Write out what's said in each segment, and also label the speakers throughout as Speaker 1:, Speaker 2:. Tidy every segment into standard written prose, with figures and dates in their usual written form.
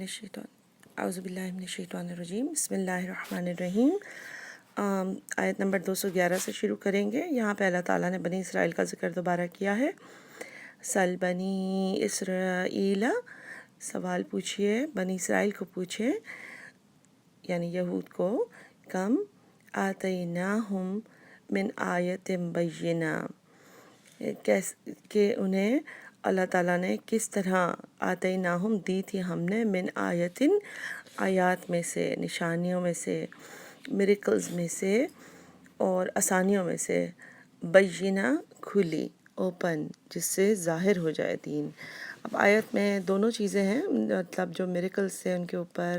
Speaker 1: الشیطان اعوذ باللہ من الشیطان الرجیم بسم اللہ الرحمن الرحیم۔ آیت نمبر 211 سے شروع کریں گے۔ یہاں پہ اللہ تعالیٰ نے بنی اسرائیل کا ذکر دوبارہ کیا ہے۔ سل بنی اسرائیل، سوال پوچھئے، بنی اسرائیل کو پوچھے یعنی یہود کو، کم آتیناہم من آیت بینہ، کہ انہیں اللہ تعالیٰ نے کس طرح آتیناہم دی تھی ہم نے، من آیتن آیات میں سے، نشانیوں میں سے، میریکلز میں سے اور آسانیوں میں سے، بینہ کھلی، اوپن، جس سے ظاہر ہو جائے دین۔ اب آیت میں دونوں چیزیں ہیں، مطلب جو میریکلز تھے ان کے اوپر،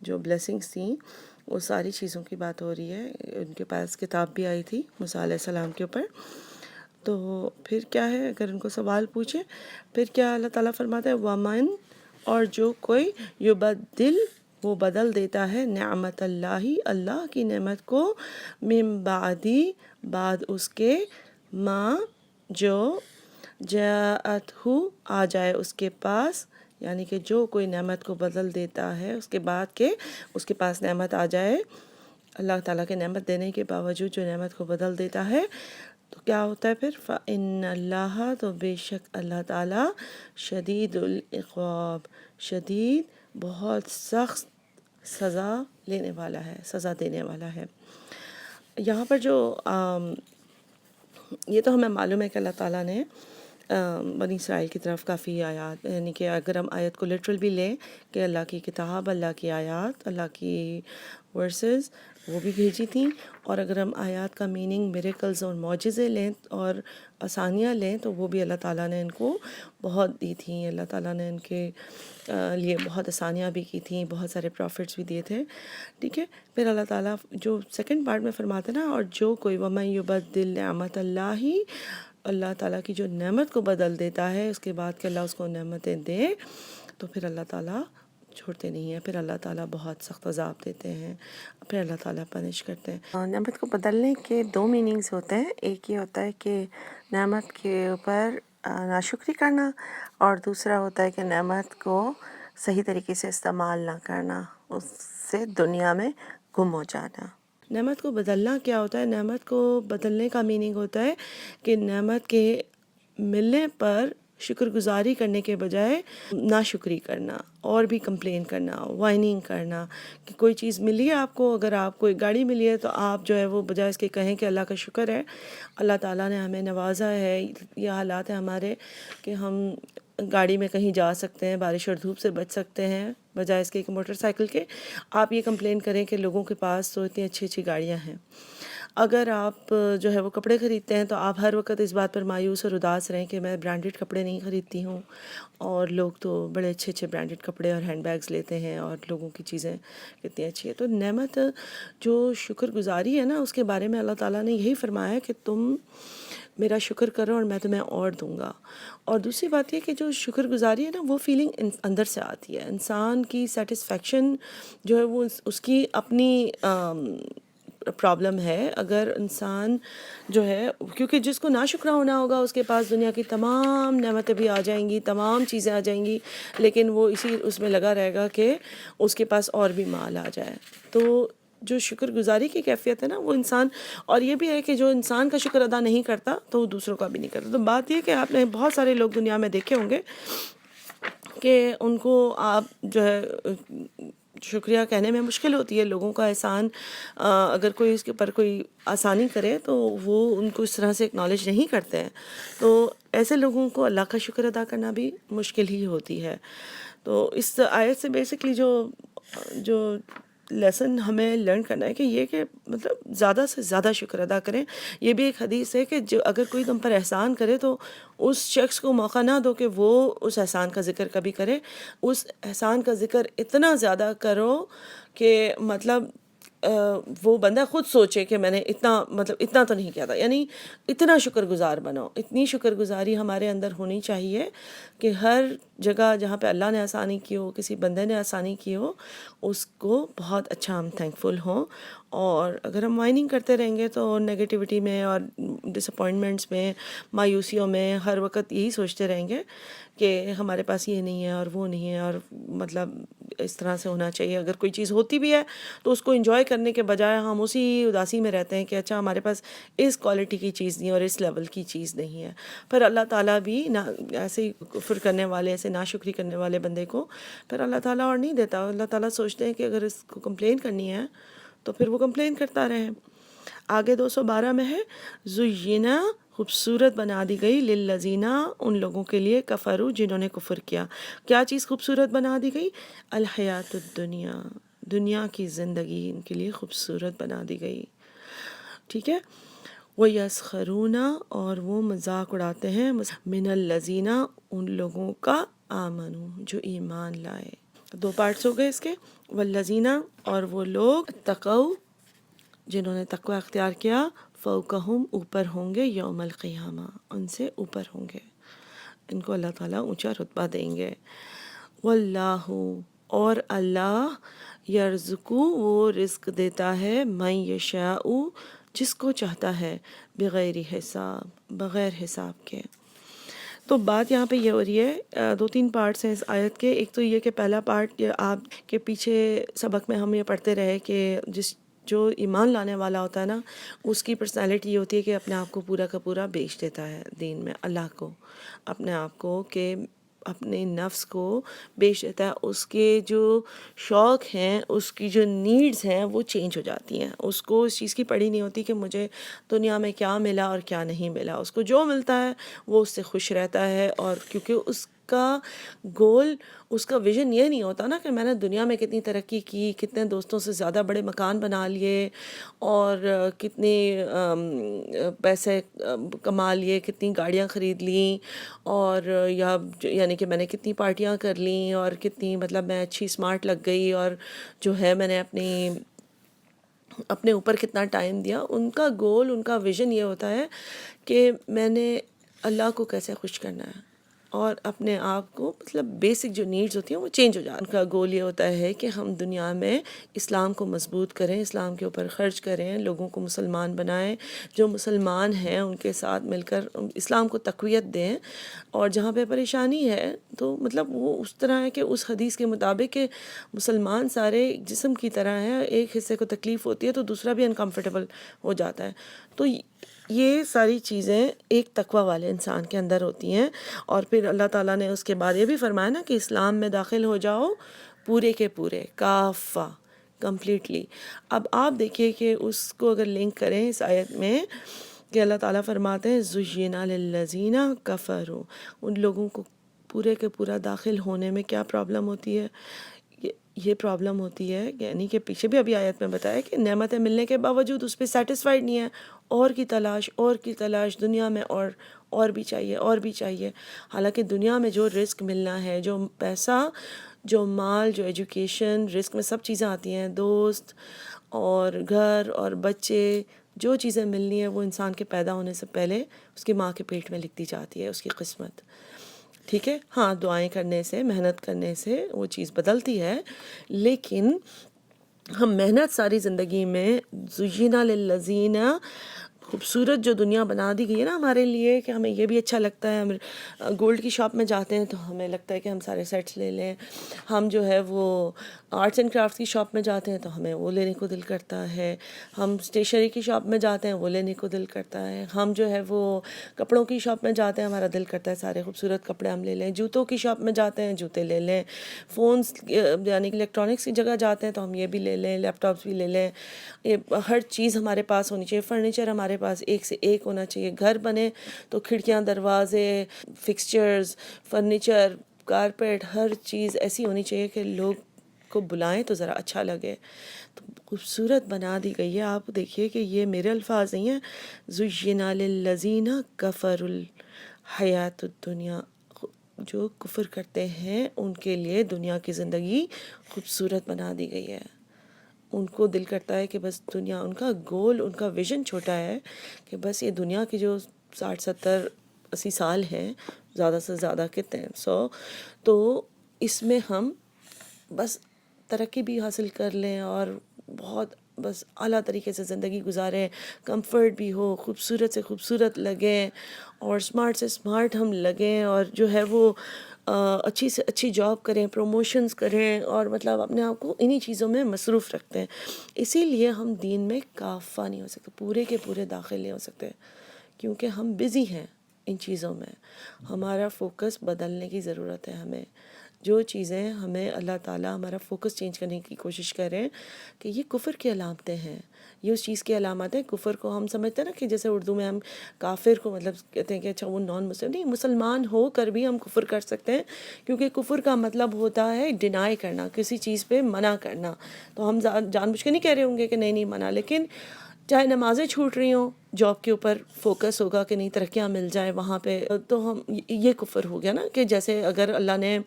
Speaker 1: جو بلیسنگز تھیں، وہ ساری چیزوں کی بات ہو رہی ہے۔ ان کے پاس کتاب بھی آئی تھی موسیٰ علیہ السلام کے اوپر۔ تو پھر کیا ہے، اگر ان کو سوال پوچھے پھر کیا اللہ تعالیٰ فرماتا ہے، وَمَن، اور جو کوئی، یبدل، وہ بدل دیتا ہے، نعمت اللہ، اللہ کی نعمت کو، من بعدی، بعد اس کے، ما، جو، جاءتہ، آ جائے اس کے پاس، یعنی کہ جو کوئی نعمت کو بدل دیتا ہے اس کے بعد کہ اس کے پاس نعمت آ جائے، اللہ تعالیٰ کے نعمت دینے کے باوجود جو نعمت کو بدل دیتا ہے تو کیا ہوتا ہے پھر، فَإِنَّ اللَّهَ، تو بے شک اللہ تعالیٰ، شدید العقاب، شدید، بہت سخت سزا لینے والا ہے، سزا دینے والا ہے۔ یہاں پر جو یہ تو ہمیں معلوم ہے کہ اللہ تعالیٰ نے بنی اسرائیل کی طرف کافی آیات، یعنی کہ اگر ہم آیت کو لٹرل بھی لیں کہ اللہ کی کتاب، اللہ کی آیات، اللہ کی ورسز وہ بھی بھیجی تھیں، اور اگر ہم آیات کا میننگ میریکلز اور معجزے لیں اور آسانیاں لیں تو وہ بھی اللہ تعالیٰ نے ان کو بہت دی تھیں۔ اللہ تعالیٰ نے ان کے لیے بہت آسانیاں بھی کی تھیں، بہت سارے پروفٹس بھی دیے تھے، ٹھیک ہے۔ پھر اللہ تعالیٰ جو سیکنڈ پارٹ میں فرماتے نا، اور جو کوئی، وَمَن یُبَدِّل نعمت اللہ، اللہ تعالیٰ کی جو نعمت کو بدل دیتا ہے اس کے بعد کہ اللہ اس کو نعمتیں دے، تو پھر اللہ تعالیٰ چھوڑتے نہیں ہیں، پھر اللہ تعالیٰ بہت سخت عذاب دیتے ہیں، پھر اللہ تعالیٰ پنش کرتے ہیں۔ نعمت کو بدلنے کے دو میننگز ہوتے ہیں، ایک یہ ہوتا ہے کہ نعمت کے اوپر ناشکری کرنا، اور دوسرا ہوتا ہے کہ نعمت کو صحیح طریقے سے استعمال نہ کرنا، اس سے دنیا میں گم ہو جانا۔ نعمت کو بدلنا کیا ہوتا ہے؟ نعمت کو بدلنے کا میننگ ہوتا ہے کہ نعمت کے ملنے پر شکر گزاری کرنے کے بجائے ناشکری کرنا، اور بھی کمپلین کرنا، وائننگ کرنا، کہ کوئی چیز ملی ہے آپ کو، اگر آپ کو ایک گاڑی ملی ہے تو آپ جو ہے وہ بجائے اس کے کہیں کہ اللہ کا شکر ہے، اللہ تعالیٰ نے ہمیں نوازا ہے، یہ حالات ہیں ہمارے کہ ہم گاڑی میں کہیں جا سکتے ہیں، بارش اور دھوپ سے بچ سکتے ہیں، بجائے اس کے کہ موٹر سائیکل کے آپ یہ کمپلین کریں کہ لوگوں کے پاس تو اتنی اچھی اچھی گاڑیاں ہیں۔ اگر آپ جو ہے وہ کپڑے خریدتے ہیں تو آپ ہر وقت اس بات پر مایوس اور اداس رہیں کہ میں برانڈڈ کپڑے نہیں خریدتی ہوں، اور لوگ تو بڑے اچھے اچھے برانڈڈ کپڑے اور ہینڈ بیگز لیتے ہیں، اور لوگوں کی چیزیں کتنی اچھی ہے۔ تو نعمت جو شکر گزاری ہے نا، اس کے بارے میں اللہ تعالیٰ نے یہی فرمایا کہ تم میرا شکر کرو اور میں تمہیں اور دوں گا۔ اور دوسری بات یہ کہ جو شکر گزاری ہے نا، وہ فیلنگ اندر سے آتی ہے، انسان کی سیٹسفیکشن جو ہے وہ اس کی اپنی پرابلم ہے۔ اگر انسان جو ہے، کیونکہ جس کو ناشکرہ ہونا ہوگا اس کے پاس دنیا کی تمام نعمتیں بھی آ جائیں گی، تمام چیزیں آ جائیں گی، لیکن وہ اس میں لگا رہے گا کہ اس کے پاس اور بھی مال آ جائے۔ تو جو شکر گزاری کی کیفیت ہے نا، وہ انسان، اور یہ بھی ہے کہ جو انسان کا شکر ادا نہیں کرتا تو وہ دوسروں کا بھی نہیں کرتا۔ تو بات یہ کہ آپ نے بہت سارے لوگ دنیا میں دیکھے ہوں گے کہ ان کو آپ جو ہے شکریہ کہنے میں مشکل ہوتی ہے، لوگوں کا احسان اگر کوئی اس کے اوپر کوئی آسانی کرے تو وہ ان کو اس طرح سے اکنالج نہیں کرتے ہیں، تو ایسے لوگوں کو اللہ کا شکر ادا کرنا بھی مشکل ہی ہوتی ہے۔ تو اس آیت سے بیسکلی جو لیسن ہمیں لرن کرنا ہے کہ یہ کہ مطلب زیادہ سے زیادہ شکر ادا کریں۔ یہ بھی ایک حدیث ہے کہ جو اگر کوئی تم پر احسان کرے تو اس شخص کو موقع نہ دو کہ وہ اس احسان کا ذکر کبھی کرے، اس احسان کا ذکر اتنا زیادہ کرو کہ مطلب وہ بندہ خود سوچے کہ میں نے اتنا تو نہیں کیا تھا، یعنی اتنا شکر گزار بنو۔ اتنی شکر گزاری ہمارے اندر ہونی چاہیے کہ ہر جگہ جہاں پہ اللہ نے آسانی کی ہو، کسی بندے نے آسانی کی ہو، اس کو بہت اچھا ہم تھینکفل ہوں۔ اور اگر ہم وائننگ کرتے رہیں گے تو نیگیٹیوٹی میں اور ڈس اپوائنٹمنٹس میں، مایوسیوں میں ہر وقت یہی سوچتے رہیں گے کہ ہمارے پاس یہ نہیں ہے اور وہ نہیں ہے، اور مطلب اس طرح سے ہونا چاہیے. اگر کوئی چیز ہوتی بھی ہے تو اس کو انجوائے کرنے کے بجائے ہم اسی اداسی میں رہتے ہیں کہ اچھا ہمارے پاس اس کوالٹی کی چیز نہیں اور اس لیول کی چیز نہیں ہے. پھر اللہ تعالیٰ بھی نہ ایسے ہی کفر کرنے والے، ایسے ناشکری کرنے والے بندے کو پھر اللہ تعالیٰ اور نہیں دیتا. اللہ تعالیٰ سوچتے ہیں کہ اگر اس کو کمپلین کرنی ہے تو پھر وہ کمپلین کرتا رہے. آگے 212 میں ہے زینا، خوبصورت بنا دی گئی، للذین، ان لوگوں کے لیے، کفروا، جنہوں نے کفر کیا. کیا چیز خوبصورت بنا دی گئی؟ الحیات الدنیا، دنیا کی زندگی ان کے لیے خوبصورت بنا دی گئی. ٹھیک ہے. وَيَسْخَرُونَ، اور وہ مذاق اڑاتے ہیں، مِنَ الَّذِينَ، ان لوگوں کا، آمنوا، جو ایمان لائے. 2 پارٹس ہو گئے اس کے. وَالَّذِينَ، اور وہ لوگ، اتقوا، جنہوں نے تقوی اختیار کیا، فوقہم، اوپر ہوں گے، یوم القیامہ، ان سے اوپر ہوں گے، ان کو اللہ تعالیٰ اونچا رتبہ دیں گے. واللہ، اور اللہ، یرزقو، وہ رزق دیتا ہے، من یشاء، جس کو چاہتا ہے، بغیر حساب، بغیر حساب کے. تو بات یہاں پہ یہ ہو رہی ہے، 2-3 پارٹس ہیں اس آیت کے. ایک تو یہ کہ پہلا پارٹ یہ آپ کے پیچھے سبق میں ہم یہ پڑھتے رہے کہ جو ایمان لانے والا ہوتا ہے نا، اس کی پرسنالٹی یہ ہوتی ہے کہ اپنے آپ کو پورا کا پورا بیچ دیتا ہے دین میں، اللہ کو، اپنے آپ کو، کہ اپنے نفس کو بیچ دیتا ہے. اس کے جو شوق ہیں، اس کی جو نیڈز ہیں وہ چینج ہو جاتی ہیں. اس کو اس چیز کی پڑی نہیں ہوتی کہ مجھے دنیا میں کیا ملا اور کیا نہیں ملا. اس کو جو ملتا ہے وہ اس سے خوش رہتا ہے. اور کیونکہ اس کا گول، اس کا ویژن یہ نہیں ہوتا نا کہ میں نے دنیا میں کتنی ترقی کی، کتنے دوستوں سے زیادہ بڑے مکان بنا لیے، اور کتنے پیسے کما لیے، کتنی گاڑیاں خرید لیں، اور یعنی کہ میں نے کتنی پارٹیاں کر لیں، اور کتنی مطلب میں اچھی اسمارٹ لگ گئی، اور جو ہے میں نے اپنے اوپر کتنا ٹائم دیا. ان کا گول، ان کا ویژن یہ ہوتا ہے کہ میں نے اللہ کو کیسے خوش کرنا ہے، اور اپنے آپ کو مطلب بیسک جو نیڈز ہوتی ہیں وہ چینج ہو جاتی ہیں. ان کا گول یہ ہوتا ہے کہ ہم دنیا میں اسلام کو مضبوط کریں، اسلام کے اوپر خرچ کریں، لوگوں کو مسلمان بنائیں، جو مسلمان ہیں ان کے ساتھ مل کر اسلام کو تقویت دیں. اور جہاں پہ پریشانی ہے تو مطلب وہ اس طرح ہے کہ اس حدیث کے مطابق کہ مسلمان سارے جسم کی طرح ہیں، ایک حصے کو تکلیف ہوتی ہے تو دوسرا بھی انکمفرٹیبل ہو جاتا ہے. تو یہ ساری چیزیں ایک تقوی والے انسان کے اندر ہوتی ہیں. اور پھر اللہ تعالیٰ نے اس کے بعد یہ بھی فرمایا نا کہ اسلام میں داخل ہو جاؤ پورے کے پورے، کافہ، کمپلیٹلی. اب آپ دیکھیے کہ اس کو اگر لنک کریں اس آیت میں کہ اللہ تعالیٰ فرماتے ہیں زُیِّنَ لِلَّذِینَ کَفَرُوا، ان لوگوں کو پورے کے پورا داخل ہونے میں کیا پرابلم ہوتی ہے؟ یہ پرابلم ہوتی ہے، یعنی کہ پیچھے بھی ابھی آیت میں بتایا کہ نعمتیں ملنے کے باوجود اس پہ سیٹسفائیڈ نہیں ہے، اور کی تلاش، اور کی تلاش، دنیا میں اور بھی چاہیے، اور بھی چاہیے. حالانکہ دنیا میں جو رزق ملنا ہے، جو پیسہ، جو مال، جو ایجوکیشن، رزق میں سب چیزیں آتی ہیں، دوست اور گھر اور بچے، جو چیزیں ملنی ہیں وہ انسان کے پیدا ہونے سے پہلے اس کی ماں کے پیٹ میں لکھ دی جاتی ہے، اس کی قسمت. ٹھیک ہے. ہاں، دعائیں کرنے سے، محنت کرنے سے وہ چیز بدلتی ہے، لیکن ہم محنت ساری زندگی میں زُیِّنَ لِلَّذِینَ، خوبصورت جو دنیا بنا دی گئی ہے نا ہمارے لیے کہ ہمیں یہ بھی اچھا لگتا ہے. ہم گولڈ کی شاپ میں جاتے ہیں تو ہمیں لگتا ہے کہ ہم سارے سیٹس لے لیں. ہم جو ہے وہ آرٹس اینڈ کرافٹس کی شاپ میں جاتے ہیں تو ہمیں وہ لینے کو دل کرتا ہے. ہم اسٹیشنری کی شاپ میں جاتے ہیں وہ لینے کو دل کرتا ہے. ہم جو ہے وہ کپڑوں کی شاپ میں جاتے ہیں، ہمارا دل کرتا ہے سارے خوبصورت کپڑے ہم لے لیں. جوتوں کی شاپ میں جاتے ہیں، جوتے لے لیں. فونس یعنی کہ الیکٹرانکس کی جگہ جاتے ہیں تو ہم یہ بھی لے لیں، لیپ ٹاپس بھی لے لیں. ہر چیز ہمارے پاس ہونی چاہیے، فرنیچر ہمارے پاس ایک سے ایک ہونا چاہیے. گھر بنے تو کھڑکیاں، دروازے، فکسچرز، فرنیچر، کارپیٹ، ہر چیز ایسی ہونی چاہیے کہ لوگ کو بلائیں تو ذرا اچھا لگے. تو خوبصورت بنا دی گئی ہے. آپ دیکھیے کہ یہ میرے الفاظ نہیں ہیں. زُیِّنَ لِلَّذِینَ کَفَرُوا الْحَیَاةُ الدُّنْیَا، جو کفر کرتے ہیں ان کے لیے دنیا کی زندگی خوبصورت بنا دی گئی ہے. ان کو دل کرتا ہے کہ بس دنیا، ان کا گول، ان کا ویژن چھوٹا ہے کہ بس یہ دنیا کی جو 60 70 80 سال ہیں، زیادہ سے زیادہ کتنے ہیں 100، تو اس میں ہم بس ترقی بھی حاصل کر لیں اور بہت بس اعلیٰ طریقے سے زندگی گزاریں، کمفرٹ بھی ہو، خوبصورت سے خوبصورت لگیں، اور اسمارٹ سے اسمارٹ ہم لگیں، اور جو ہے وہ اچھی سے اچھی جاب کریں، پروموشنز کریں، اور مطلب اپنے آپ کو انہی چیزوں میں مصروف رکھتے ہیں. اسی لیے ہم دین میں کافہ نہیں ہو سکتے، پورے کے پورے داخل نہیں ہو سکتے، کیونکہ ہم بزی ہیں ان چیزوں میں. ہمارا فوکس بدلنے کی ضرورت ہے. ہمیں جو چیزیں ہمیں اللہ تعالیٰ ہمارا فوکس چینج کرنے کی کوشش کر رہے ہیں کہ یہ کفر کی علامتیں ہیں، یہ اس چیز کی علامت ہے. کفر کو ہم سمجھتے ہیں نا کہ جیسے اردو میں ہم کافر کو مطلب کہتے ہیں کہ اچھا وہ نان مسلم، نہیں، مسلمان ہو کر بھی ہم کفر کر سکتے ہیں، کیونکہ کفر کا مطلب ہوتا ہے ڈینائی کرنا، کسی چیز پہ منع کرنا. تو ہم جان بوجھ کے نہیں کہہ رہے ہوں گے کہ نہیں منع، لیکن چاہے نمازیں چھوٹ رہی ہوں، جاب کے اوپر فوکس ہوگا کہ نہیں ترقیاں مل جائیں وہاں پہ، تو ہم یہ کفر ہو گیا نا. کہ جیسے اگر اللہ نے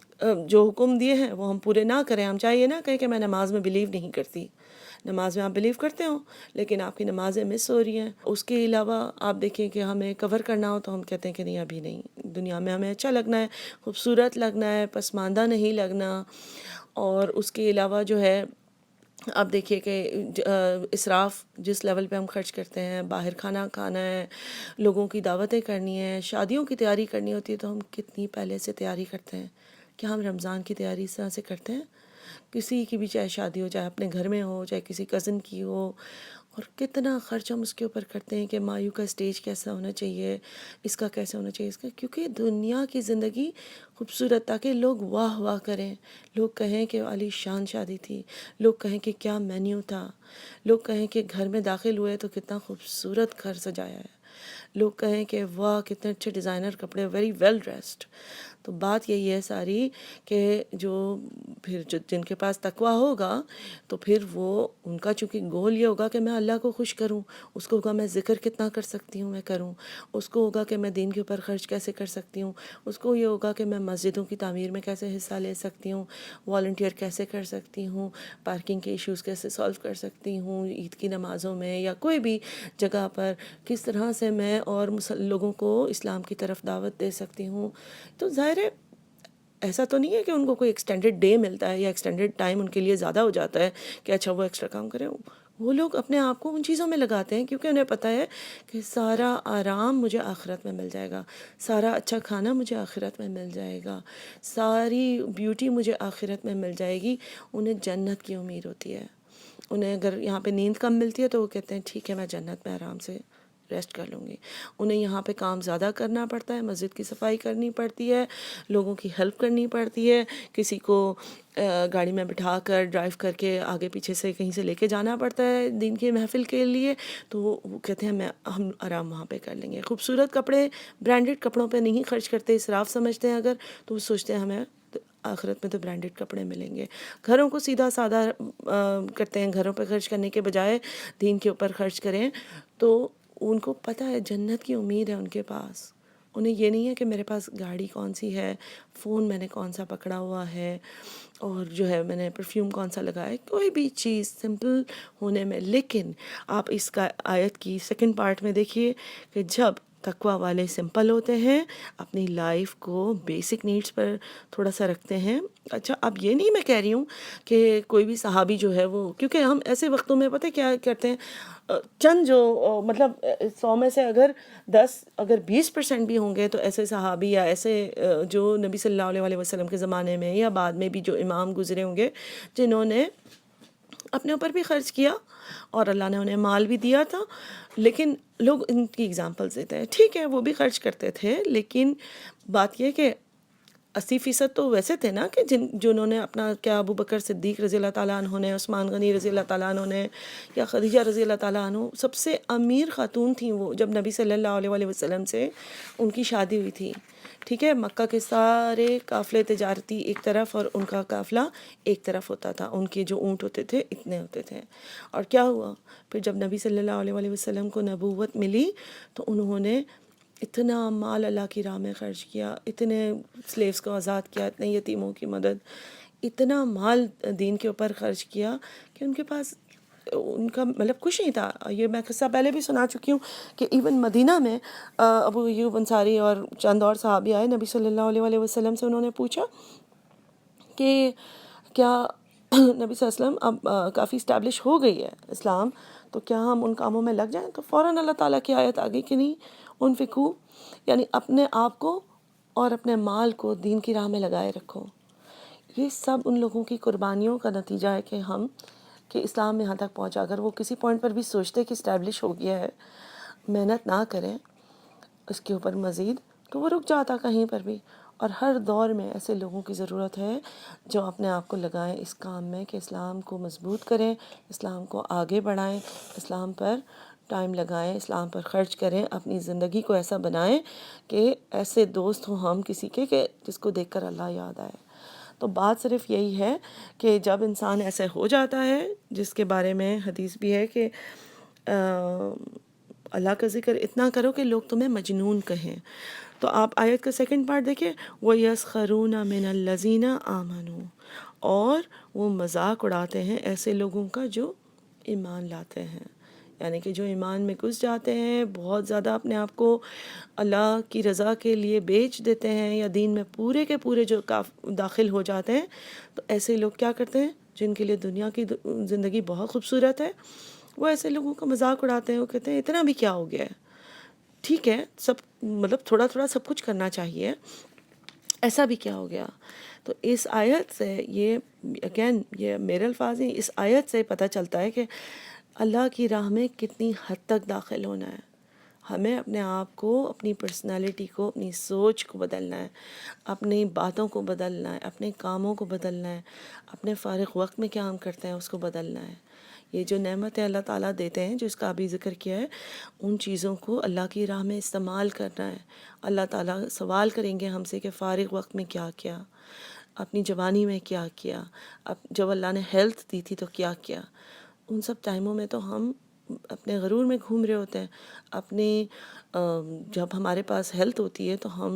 Speaker 1: جو حکم دیے ہیں وہ ہم پورے نہ کریں، ہم چاہے یہ نہ کہیں کہ میں نماز میں بلیو نہیں کرتی. نماز میں آپ بلیو کرتے ہو لیکن آپ کی نمازیں مس ہو رہی ہیں. اس کے علاوہ آپ دیکھیں کہ ہمیں کور کرنا ہو تو ہم کہتے ہیں کہ نہیں ابھی نہیں، دنیا میں ہمیں اچھا لگنا ہے، خوبصورت لگنا ہے، پسماندہ نہیں لگنا. اور اس کے علاوہ جو ہے آپ دیکھیے کہ اسراف جس لیول پہ ہم خرچ کرتے ہیں، باہر کھانا کھانا ہے، لوگوں کی دعوتیں کرنی ہیں، شادیوں کی تیاری کرنی ہوتی ہے، تو ہم کتنی پہلے سے تیاری کرتے ہیں. کیا ہم رمضان کی تیاری اس طرح سے کرتے ہیں؟ کسی کی بھی چاہے شادی ہو، چاہے اپنے گھر میں ہو، چاہے کسی کزن کی ہو، اور کتنا خرچ ہم اس کے اوپر کرتے ہیں کہ مایو کا اسٹیج کیسا ہونا چاہیے، اس کا کیسا ہونا چاہیے، اس کا. کیونکہ دنیا کی زندگی خوبصورت، تاکہ لوگ واہ واہ کریں، لوگ کہیں کہ عالی شان شادی تھی، لوگ کہیں کہ کیا مینیو تھا، لوگ کہیں کہ گھر میں داخل ہوئے تو کتنا خوبصورت گھر سجایا ہے، لوگ کہیں کہ واہ کتنے اچھے ڈیزائنر کپڑے، ویری ویل ڈریسڈ. تو بات یہی ہے ساری کہ پھر جن کے پاس تقویٰ ہوگا تو پھر وہ ان کا چونکہ گول یہ ہوگا کہ میں اللہ کو خوش کروں، اس کو ہوگا میں ذکر کتنا کر سکتی ہوں میں کروں، اس کو ہوگا کہ میں دین کے اوپر خرچ کیسے کر سکتی ہوں، اس کو یہ ہوگا کہ میں مسجدوں کی تعمیر میں کیسے حصہ لے سکتی ہوں، والنٹیئر کیسے کر سکتی ہوں، پارکنگ کے ایشوز کیسے سالو کر سکتی ہوں، عید کی نمازوں میں یا کوئی بھی جگہ پر کس طرح سے میں اور لوگوں کو اسلام کی طرف دعوت دے سکتی ہوں. تو ظاہر ہے ایسا تو نہیں ہے کہ ان کو کوئی ایکسٹینڈڈ ڈے ملتا ہے یا ایکسٹینڈڈ ٹائم ان کے لیے زیادہ ہو جاتا ہے کہ اچھا وہ ایکسٹرا کام کریں. وہ لوگ اپنے آپ کو ان چیزوں میں لگاتے ہیں کیونکہ انہیں پتہ ہے کہ سارا آرام مجھے آخرت میں مل جائے گا، سارا اچھا کھانا مجھے آخرت میں مل جائے گا، ساری بیوٹی مجھے آخرت میں مل جائے گی. انہیں جنت کی امید ہوتی ہے. انہیں اگر یہاں پہ نیند کم ملتی ہے تو وہ کہتے ہیں ٹھیک ہے میں جنت میں آرام سے ریسٹ کر لوں گی. انہیں یہاں پہ کام زیادہ کرنا پڑتا ہے، مسجد کی صفائی کرنی پڑتی ہے، لوگوں کی ہیلپ کرنی پڑتی ہے، کسی کو گاڑی میں بٹھا کر ڈرائیو کر کے آگے پیچھے سے کہیں سے لے کے جانا پڑتا ہے دین کی محفل کے لیے. تو وہ کہتے ہیں ہم آرام وہاں پہ کر لیں گے. خوبصورت کپڑے برانڈڈ کپڑوں پہ نہیں خرچ کرتے، اسراف سمجھتے ہیں اگر، تو وہ سوچتے ہیں ہمیں آخرت میں تو برانڈڈ کپڑے ملیں گے. گھروں کو سیدھا سادہ کرتے ہیں، گھروں پہ خرچ کرنے کے بجائے دین کے اوپر خرچ کریں. تو ان کو پتہ ہے جنت کی امید ہے ان کے پاس. انہیں یہ نہیں ہے کہ میرے پاس گاڑی کون سی ہے، فون میں نے کون سا پکڑا ہوا ہے، اور جو ہے میں نے پرفیوم کون سا لگایا ہے، کوئی بھی چیز سمپل ہونے میں. لیکن آپ اس کا آیت کی سیکنڈ پارٹ میں دیکھیے کہ جب تقویٰ والے سمپل ہوتے ہیں، اپنی لائف کو بیسک نیڈس پر تھوڑا سا رکھتے ہیں. اچھا اب یہ نہیں میں کہہ رہی ہوں کہ کوئی بھی صحابی جو ہے وہ، کیونکہ ہم ایسے وقتوں میں پتہ کیا کرتے ہیں، چند جو مطلب 100 میں سے اگر 10 اگر 20% بھی ہوں گے تو ایسے صحابی یا ایسے جو نبی صلی اللہ علیہ وسلم کے زمانے میں یا بعد میں بھی جو امام گزرے ہوں گے جنہوں نے اپنے اوپر بھی خرچ کیا اور اللہ نے انہیں مال بھی دیا تھا. لیکن لوگ ان کی اگزامپلز دیتے ہیں، ٹھیک ہے وہ بھی خرچ کرتے تھے، لیکن بات یہ کہ 80% تو ویسے تھے نا کہ جنہوں نے اپنا، کیا ابو بکر صدیق رضی اللہ تعالیٰ عنہ نے، عثمان غنی رضی اللہ تعالیٰ عنہ نے، یا خدیجہ رضی اللہ تعالیٰ عنہ، سب سے امیر خاتون تھیں وہ جب نبی صلی اللہ علیہ وسلم سے ان کی شادی ہوئی تھی. ٹھیک ہے، مکہ کے سارے قافلے تجارتی ایک طرف اور ان کا قافلہ ایک طرف ہوتا تھا، ان کے جو اونٹ ہوتے تھے اتنے ہوتے تھے. اور کیا ہوا پھر جب نبی صلی اللہ علیہ وسلم کو نبوت ملی تو انہوں نے اتنا مال اللہ کی راہ میں خرچ کیا، اتنے سلیوز کو آزاد کیا، اتنے یتیموں کی مدد، اتنا مال دین کے اوپر خرچ کیا کہ ان کے پاس ان کا مطلب کچھ نہیں تھا. یہ میں قصہ پہلے بھی سنا چکی ہوں کہ ایون مدینہ میں ابو ایوب انصاری اور چند اور صحابی آئے نبی صلی اللہ علیہ وسلم سے، انہوں نے پوچھا کہ کیا نبی صلی اللہ علیہ وسلم اب کافی اسٹیبلش ہو گئی ہے اسلام، تو کیا ہم ان کاموں میں لگ جائیں؟ تو فوراً اللہ تعالیٰ کی آیت آ گئی کہ نہیں، انفقو، یعنی اپنے آپ کو اور اپنے مال کو دین کی راہ میں لگائے رکھو. یہ سب ان لوگوں کی قربانیوں کا نتیجہ ہے کہ اسلام یہاں تک پہنچا. اگر وہ کسی پوائنٹ پر بھی سوچتے کہ اسٹیبلش ہو گیا ہے، محنت نہ کریں اس کے اوپر مزید، تو وہ رک جاتا کہیں پر بھی. اور ہر دور میں ایسے لوگوں کی ضرورت ہے جو اپنے آپ کو لگائیں اس کام میں کہ اسلام کو مضبوط کریں، اسلام کو آگے بڑھائیں، اسلام پر ٹائم لگائیں، اسلام پر خرچ کریں، اپنی زندگی کو ایسا بنائیں کہ ایسے دوست ہوں ہم کسی کے کہ جس کو دیکھ کر اللہ یاد آئے. تو بات صرف یہی ہے کہ جب انسان ایسے ہو جاتا ہے، جس کے بارے میں حدیث بھی ہے کہ اللہ کا ذکر اتنا کرو کہ لوگ تمہیں مجنون کہیں. تو آپ آیت کا سیکنڈ پارٹ دیکھیں، وَيَسْخَرُونَ مِنَ الَّذِينَ آمَنُوا، اور وہ مذاق اڑاتے ہیں ایسے لوگوں کا جو ایمان لاتے ہیں. یعنی کہ جو ایمان میں گھس جاتے ہیں، بہت زیادہ اپنے آپ کو اللہ کی رضا کے لیے بیچ دیتے ہیں، یا دین میں پورے کے پورے جو داخل ہو جاتے ہیں. تو ایسے لوگ کیا کرتے ہیں جن کے لیے دنیا کی زندگی بہت خوبصورت ہے، وہ ایسے لوگوں کا مذاق اڑاتے ہیں. وہ کہتے ہیں اتنا بھی کیا ہو گیا ہے، ٹھیک ہے سب مطلب تھوڑا تھوڑا سب کچھ کرنا چاہیے، ایسا بھی کیا ہو گیا. تو اس آیت سے یہ اگین یہ میرے الفاظ ہیں، اس آیت سے پتہ چلتا ہے کہ اللہ کی راہ میں کتنی حد تک داخل ہونا ہے. ہمیں اپنے آپ کو، اپنی پرسنالٹی کو، اپنی سوچ کو بدلنا ہے، اپنی باتوں کو بدلنا ہے، اپنے کاموں کو بدلنا ہے، اپنے فارغ وقت میں کیا ہم کرتے ہیں اس کو بدلنا ہے. یہ جو نعمتیں اللہ تعالیٰ دیتے ہیں، جو اس کا ابھی ذکر کیا ہے، ان چیزوں کو اللہ کی راہ میں استعمال کرنا ہے. اللہ تعالیٰ سوال کریں گے ہم سے کہ فارغ وقت میں کیا کیا، اپنی جوانی میں کیا کیا، جب اللہ نے ہیلتھ دی تھی تو کیا کیا. ان سب ٹائموں میں تو ہم اپنے غرور میں گھوم رہے ہوتے ہیں. اپنے جب ہمارے پاس ہیلتھ ہوتی ہے تو ہم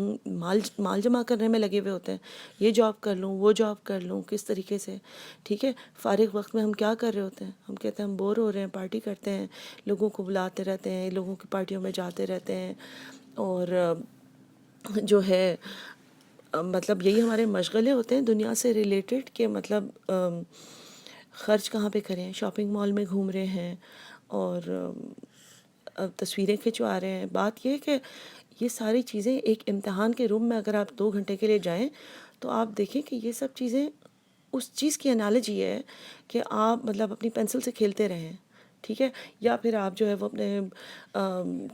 Speaker 1: مال جمع کرنے میں لگے ہوئے ہوتے ہیں، یہ جاب کر لوں، وہ جاب کر لوں، کس طریقے سے. ٹھیک ہے، فارغ وقت میں ہم کیا کر رہے ہوتے ہیں؟ ہم کہتے ہیں ہم بور ہو رہے ہیں، پارٹی کرتے ہیں، لوگوں کو بلاتے رہتے ہیں، لوگوں کی پارٹیوں میں جاتے رہتے ہیں، اور جو ہے مطلب یہی ہمارے مشغلے ہوتے ہیں دنیا سے ریلیٹڈ، کہ مطلب خرچ کہاں پہ کریں. شاپنگ مال میں گھوم رہے ہیں اور تصویریں کھنچوا رہے ہیں. بات یہ ہے کہ یہ ساری چیزیں ایک امتحان کے روم میں اگر آپ 2 گھنٹے کے لیے جائیں تو آپ دیکھیں کہ یہ سب چیزیں اس چیز کی انالوجی ہے کہ آپ مطلب اپنی پینسل سے کھیلتے رہیں. ٹھیک ہے، یا پھر آپ جو ہے وہ اپنے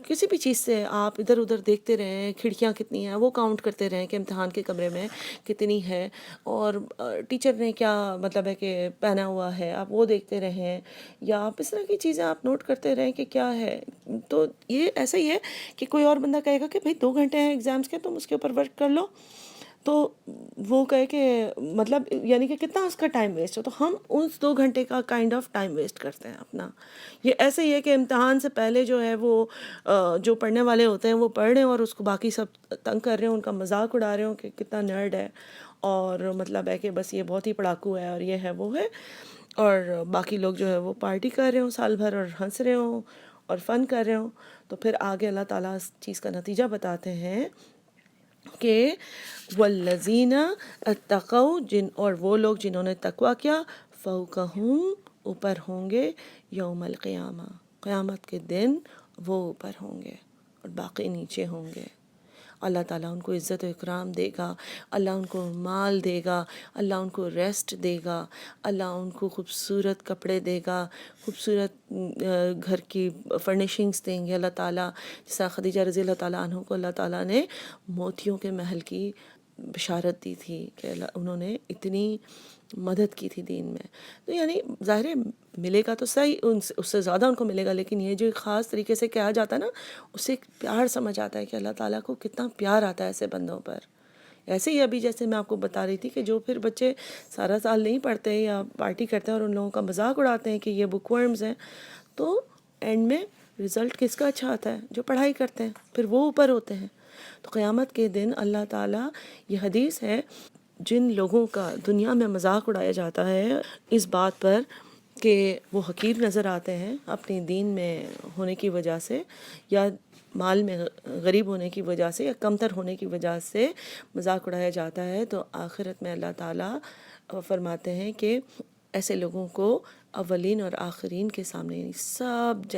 Speaker 1: کسی بھی چیز سے آپ ادھر ادھر دیکھتے رہیں، کھڑکیاں کتنی ہیں وہ کاؤنٹ کرتے رہیں کہ امتحان کے کمرے میں کتنی ہے، اور ٹیچر نے کیا مطلب ہے کہ پہنا ہوا ہے آپ وہ دیکھتے رہیں، یا آپ اس طرح کی چیزیں آپ نوٹ کرتے رہیں کہ کیا ہے. تو یہ ایسا ہی ہے کہ کوئی اور بندہ کہے گا کہ بھائی 2 گھنٹے ہیں ایگزامس کے، تم اس کے اوپر ورک کر لو، تو وہ کہے کہ مطلب یعنی کہ کتنا اس کا ٹائم ویسٹ ہو. تو ہم اس 2 گھنٹے کا کائنڈ آف ٹائم ویسٹ کرتے ہیں اپنا. یہ ایسے ہی ہے کہ امتحان سے پہلے جو ہے وہ جو پڑھنے والے ہوتے ہیں وہ پڑھ رہے ہیں اور اس کو باقی سب تنگ کر رہے ہیں، ان کا مذاق اڑا رہے ہوں کہ کتنا نرڈ ہے، اور مطلب ہے کہ بس یہ بہت ہی پڑھاکو ہے اور یہ ہے وہ ہے. اور باقی لوگ جو ہے وہ پارٹی کر رہے ہوں سال بھر اور ہنس رہے ہوں اور فن کر رہے ہوں. تو پھر آگے اللہ تعالیٰ اس چیز کا نتیجہ بتاتے ہیں کہ والذین اتقوا، اور وہ لوگ جنہوں نے تقوی کیا، فوقہم، اوپر ہوں گے، یوم القیامہ، قیامت کے دن وہ اوپر ہوں گے اور باقی نیچے ہوں گے. اللہ تعالیٰ ان کو عزت و اکرام دے گا، اللہ ان کو مال دے گا، اللہ ان کو ریسٹ دے گا، اللہ ان کو خوبصورت کپڑے دے گا، خوبصورت گھر کی فرنیشنگز دیں گے اللہ تعالیٰ. جیسا خدیجہ رضی اللہ تعالیٰ عنہ کو اللہ تعالیٰ نے موتیوں کے محل کی بشارت دی تھی کہ انہوں نے اتنی مدد کی تھی دین میں. تو یعنی ظاہر ہے ملے گا تو صحیح، اس سے زیادہ ان کو ملے گا، لیکن یہ جو خاص طریقے سے کہا جاتا ہے نا، اس سے ایک پیار سمجھ آتا ہے کہ اللہ تعالیٰ کو کتنا پیار آتا ہے ایسے بندوں پر. ایسے ہی ابھی جیسے میں آپ کو بتا رہی تھی کہ جو پھر بچے سارا سال نہیں پڑھتے یا پارٹی کرتے ہیں اور ان لوگوں کا مذاق اڑاتے ہیں کہ یہ بک ورمز ہیں، تو اینڈ میں رزلٹ کس کا اچھا آتا ہے؟ جو پڑھائی کرتے ہیں، پھر وہ اوپر ہوتے ہیں. تو قیامت کے دن اللہ تعالیٰ، یہ حدیث ہے، جن لوگوں کا دنیا میں مذاق اڑایا جاتا ہے اس بات پر کہ وہ حقیر نظر آتے ہیں اپنی دین میں ہونے کی وجہ سے، یا مال میں غریب ہونے کی وجہ سے، یا کمتر ہونے کی وجہ سے مذاق اڑایا جاتا ہے، تو آخرت میں اللہ تعالیٰ فرماتے ہیں کہ ایسے لوگوں کو اولین اور آخرین کے سامنے، یعنی سب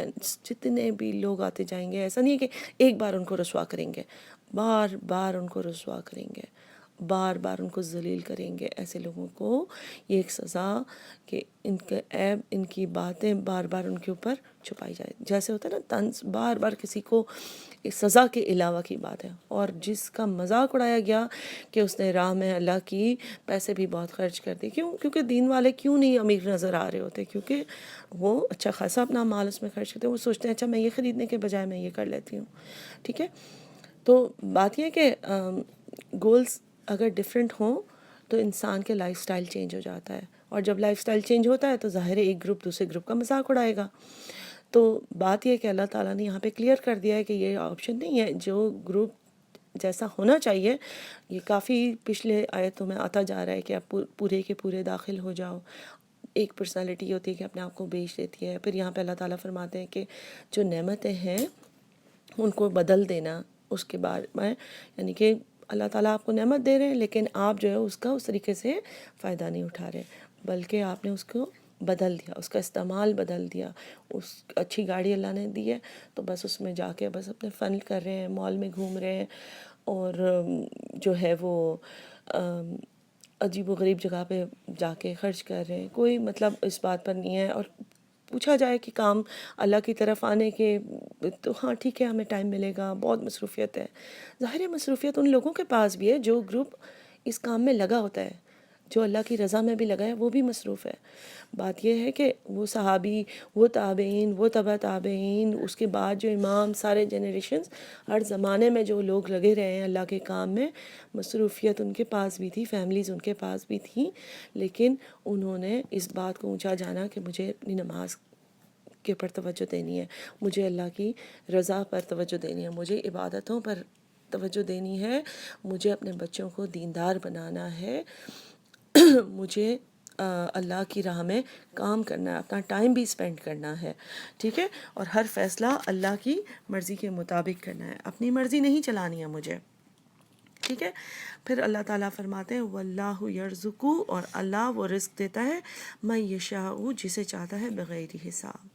Speaker 1: جتنے بھی لوگ آتے جائیں گے، ایسا نہیں ہے کہ ایک بار ان کو رسوا کریں گے، بار بار ان کو رسوا کریں گے، بار بار ان کو ذلیل کریں گے. ایسے لوگوں کو یہ ایک سزا کہ ان کے عیب، ان کی باتیں بار بار ان کے اوپر چھپائی جائے. جیسے ہوتا ہے نا طنز، بار بار کسی کو اس سزا کے علاوہ کی بات ہے. اور جس کا مذاق اڑایا گیا کہ اس نے راہ میں اللہ کی پیسے بھی بہت خرچ کر دی. کیونکہ دین والے کیوں نہیں امیر نظر آ رہے ہوتے؟ کیونکہ وہ اچھا خاصا اپنا مال اس میں خرچ کرتے ہیں. وہ سوچتے ہیں اچھا میں یہ خریدنے کے بجائے میں یہ کر لیتی ہوں. ٹھیک ہے، تو بات یہ ہے کہ گولز اگر ڈفرینٹ ہوں تو انسان کے لائف سٹائل چینج ہو جاتا ہے، اور جب لائف سٹائل چینج ہوتا ہے تو ظاہر ہے ایک گروپ دوسرے گروپ کا مذاق اڑائے گا. تو بات یہ ہے کہ اللہ تعالیٰ نے یہاں پہ کلیئر کر دیا ہے کہ یہ آپشن نہیں ہے. جو گروپ جیسا ہونا چاہیے، یہ کافی پچھلے آیتوں میں آتا جا رہا ہے کہ آپ پورے کے پورے داخل ہو جاؤ. ایک پرسنالٹی ہوتی ہے کہ اپنے آپ کو بیچ دیتی ہے. پھر یہاں پہ اللہ تعالیٰ فرماتے ہیں کہ جو نعمتیں ہیں ان کو بدل دینا. اس کے بعد میں یعنی کہ اللہ تعالیٰ آپ کو نعمت دے رہے ہیں لیکن آپ جو ہے اس کا اس طریقے سے فائدہ نہیں اٹھا رہے، بلکہ آپ نے اس کو بدل دیا، اس کا استعمال بدل دیا. اس اچھی گاڑی اللہ نے دی ہے تو بس اس میں جا کے بس اپنے فن کر رہے ہیں، مال میں گھوم رہے ہیں، اور جو ہے وہ عجیب و غریب جگہ پہ جا کے خرچ کر رہے ہیں. کوئی مطلب اس بات پر نہیں ہے. اور پوچھا جائے کہ کام اللہ کی طرف آنے کے تو ہاں ٹھیک ہے، ہمیں ٹائم ملے گا، بہت مصروفیت ہے. ظاہر ہے مصروفیت ان لوگوں کے پاس بھی ہے جو گروپ اس کام میں لگا ہوتا ہے، جو اللہ کی رضا میں بھی لگا ہے، وہ بھی مصروف ہے. بات یہ ہے کہ وہ صحابی، وہ تابعین، وہ تبع تابعین، اس کے بعد جو امام، سارے جنریشنز، ہر زمانے میں جو لوگ لگے رہے ہیں اللہ کے کام میں، مصروفیت ان کے پاس بھی تھی، فیملیز ان کے پاس بھی تھیں، لیکن انہوں نے اس بات کو اونچا جانا کہ مجھے اپنی نماز کے پر توجہ دینی ہے، مجھے اللہ کی رضا پر توجہ دینی ہے، مجھے عبادتوں پر توجہ دینی ہے، مجھے اپنے بچوں کو دیندار بنانا ہے، مجھے اللہ کی راہ میں کام کرنا ہے، اپنا ٹائم بھی اسپینڈ کرنا ہے. ٹھیک ہے، اور ہر فیصلہ اللہ کی مرضی کے مطابق کرنا ہے، اپنی مرضی نہیں چلانی ہے مجھے. ٹھیک ہے، پھر اللہ تعالیٰ فرماتے ہیں واللہ یرزقو، اور اللہ وہ رزق دیتا ہے من یشاء، جسے چاہتا ہے، بغیر حساب.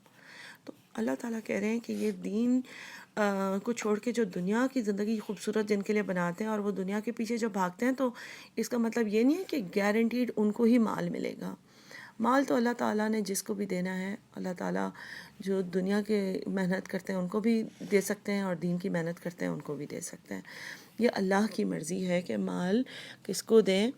Speaker 1: تو اللہ تعالیٰ کہہ رہے ہیں کہ یہ دین کو چھوڑ کے جو دنیا کی زندگی خوبصورت جن کے لیے بناتے ہیں اور وہ دنیا کے پیچھے جو بھاگتے ہیں، تو اس کا مطلب یہ نہیں ہے کہ گارنٹیڈ ان کو ہی مال ملے گا. مال تو اللہ تعالیٰ نے جس کو بھی دینا ہے، اللہ تعالیٰ جو دنیا کے محنت کرتے ہیں ان کو بھی دے سکتے ہیں، اور دین کی محنت کرتے ہیں ان کو بھی دے سکتے ہیں. یہ اللہ کی مرضی ہے کہ مال کس کو دیں،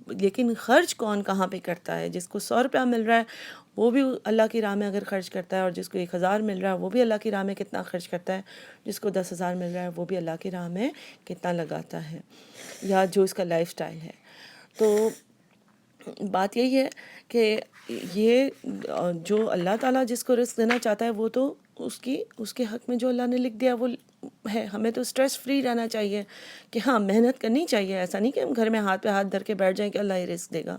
Speaker 1: لیکن خرچ کون کہاں پہ کرتا ہے. جس کو 100 روپیہ مل رہا ہے وہ بھی اللہ کی راہ میں اگر خرچ کرتا ہے، اور جس کو 1000 مل رہا ہے وہ بھی اللہ کی راہ میں کتنا خرچ کرتا ہے، جس کو 10,000 مل رہا ہے وہ بھی اللہ کی راہ میں کتنا لگاتا ہے، یا جو اس کا لائف سٹائل ہے. تو بات یہی ہے کہ یہ جو اللہ تعالیٰ جس کو رزق دینا چاہتا ہے وہ تو اس کے حق میں جو اللہ نے لکھ دیا وہ ہے. ہمیں تو سٹریس فری رہنا چاہیے کہ ہاں محنت کرنی چاہیے. ایسا نہیں کہ ہم گھر میں ہاتھ پہ ہاتھ دھر کے بیٹھ جائیں کہ اللہ یہ رزق دے گا،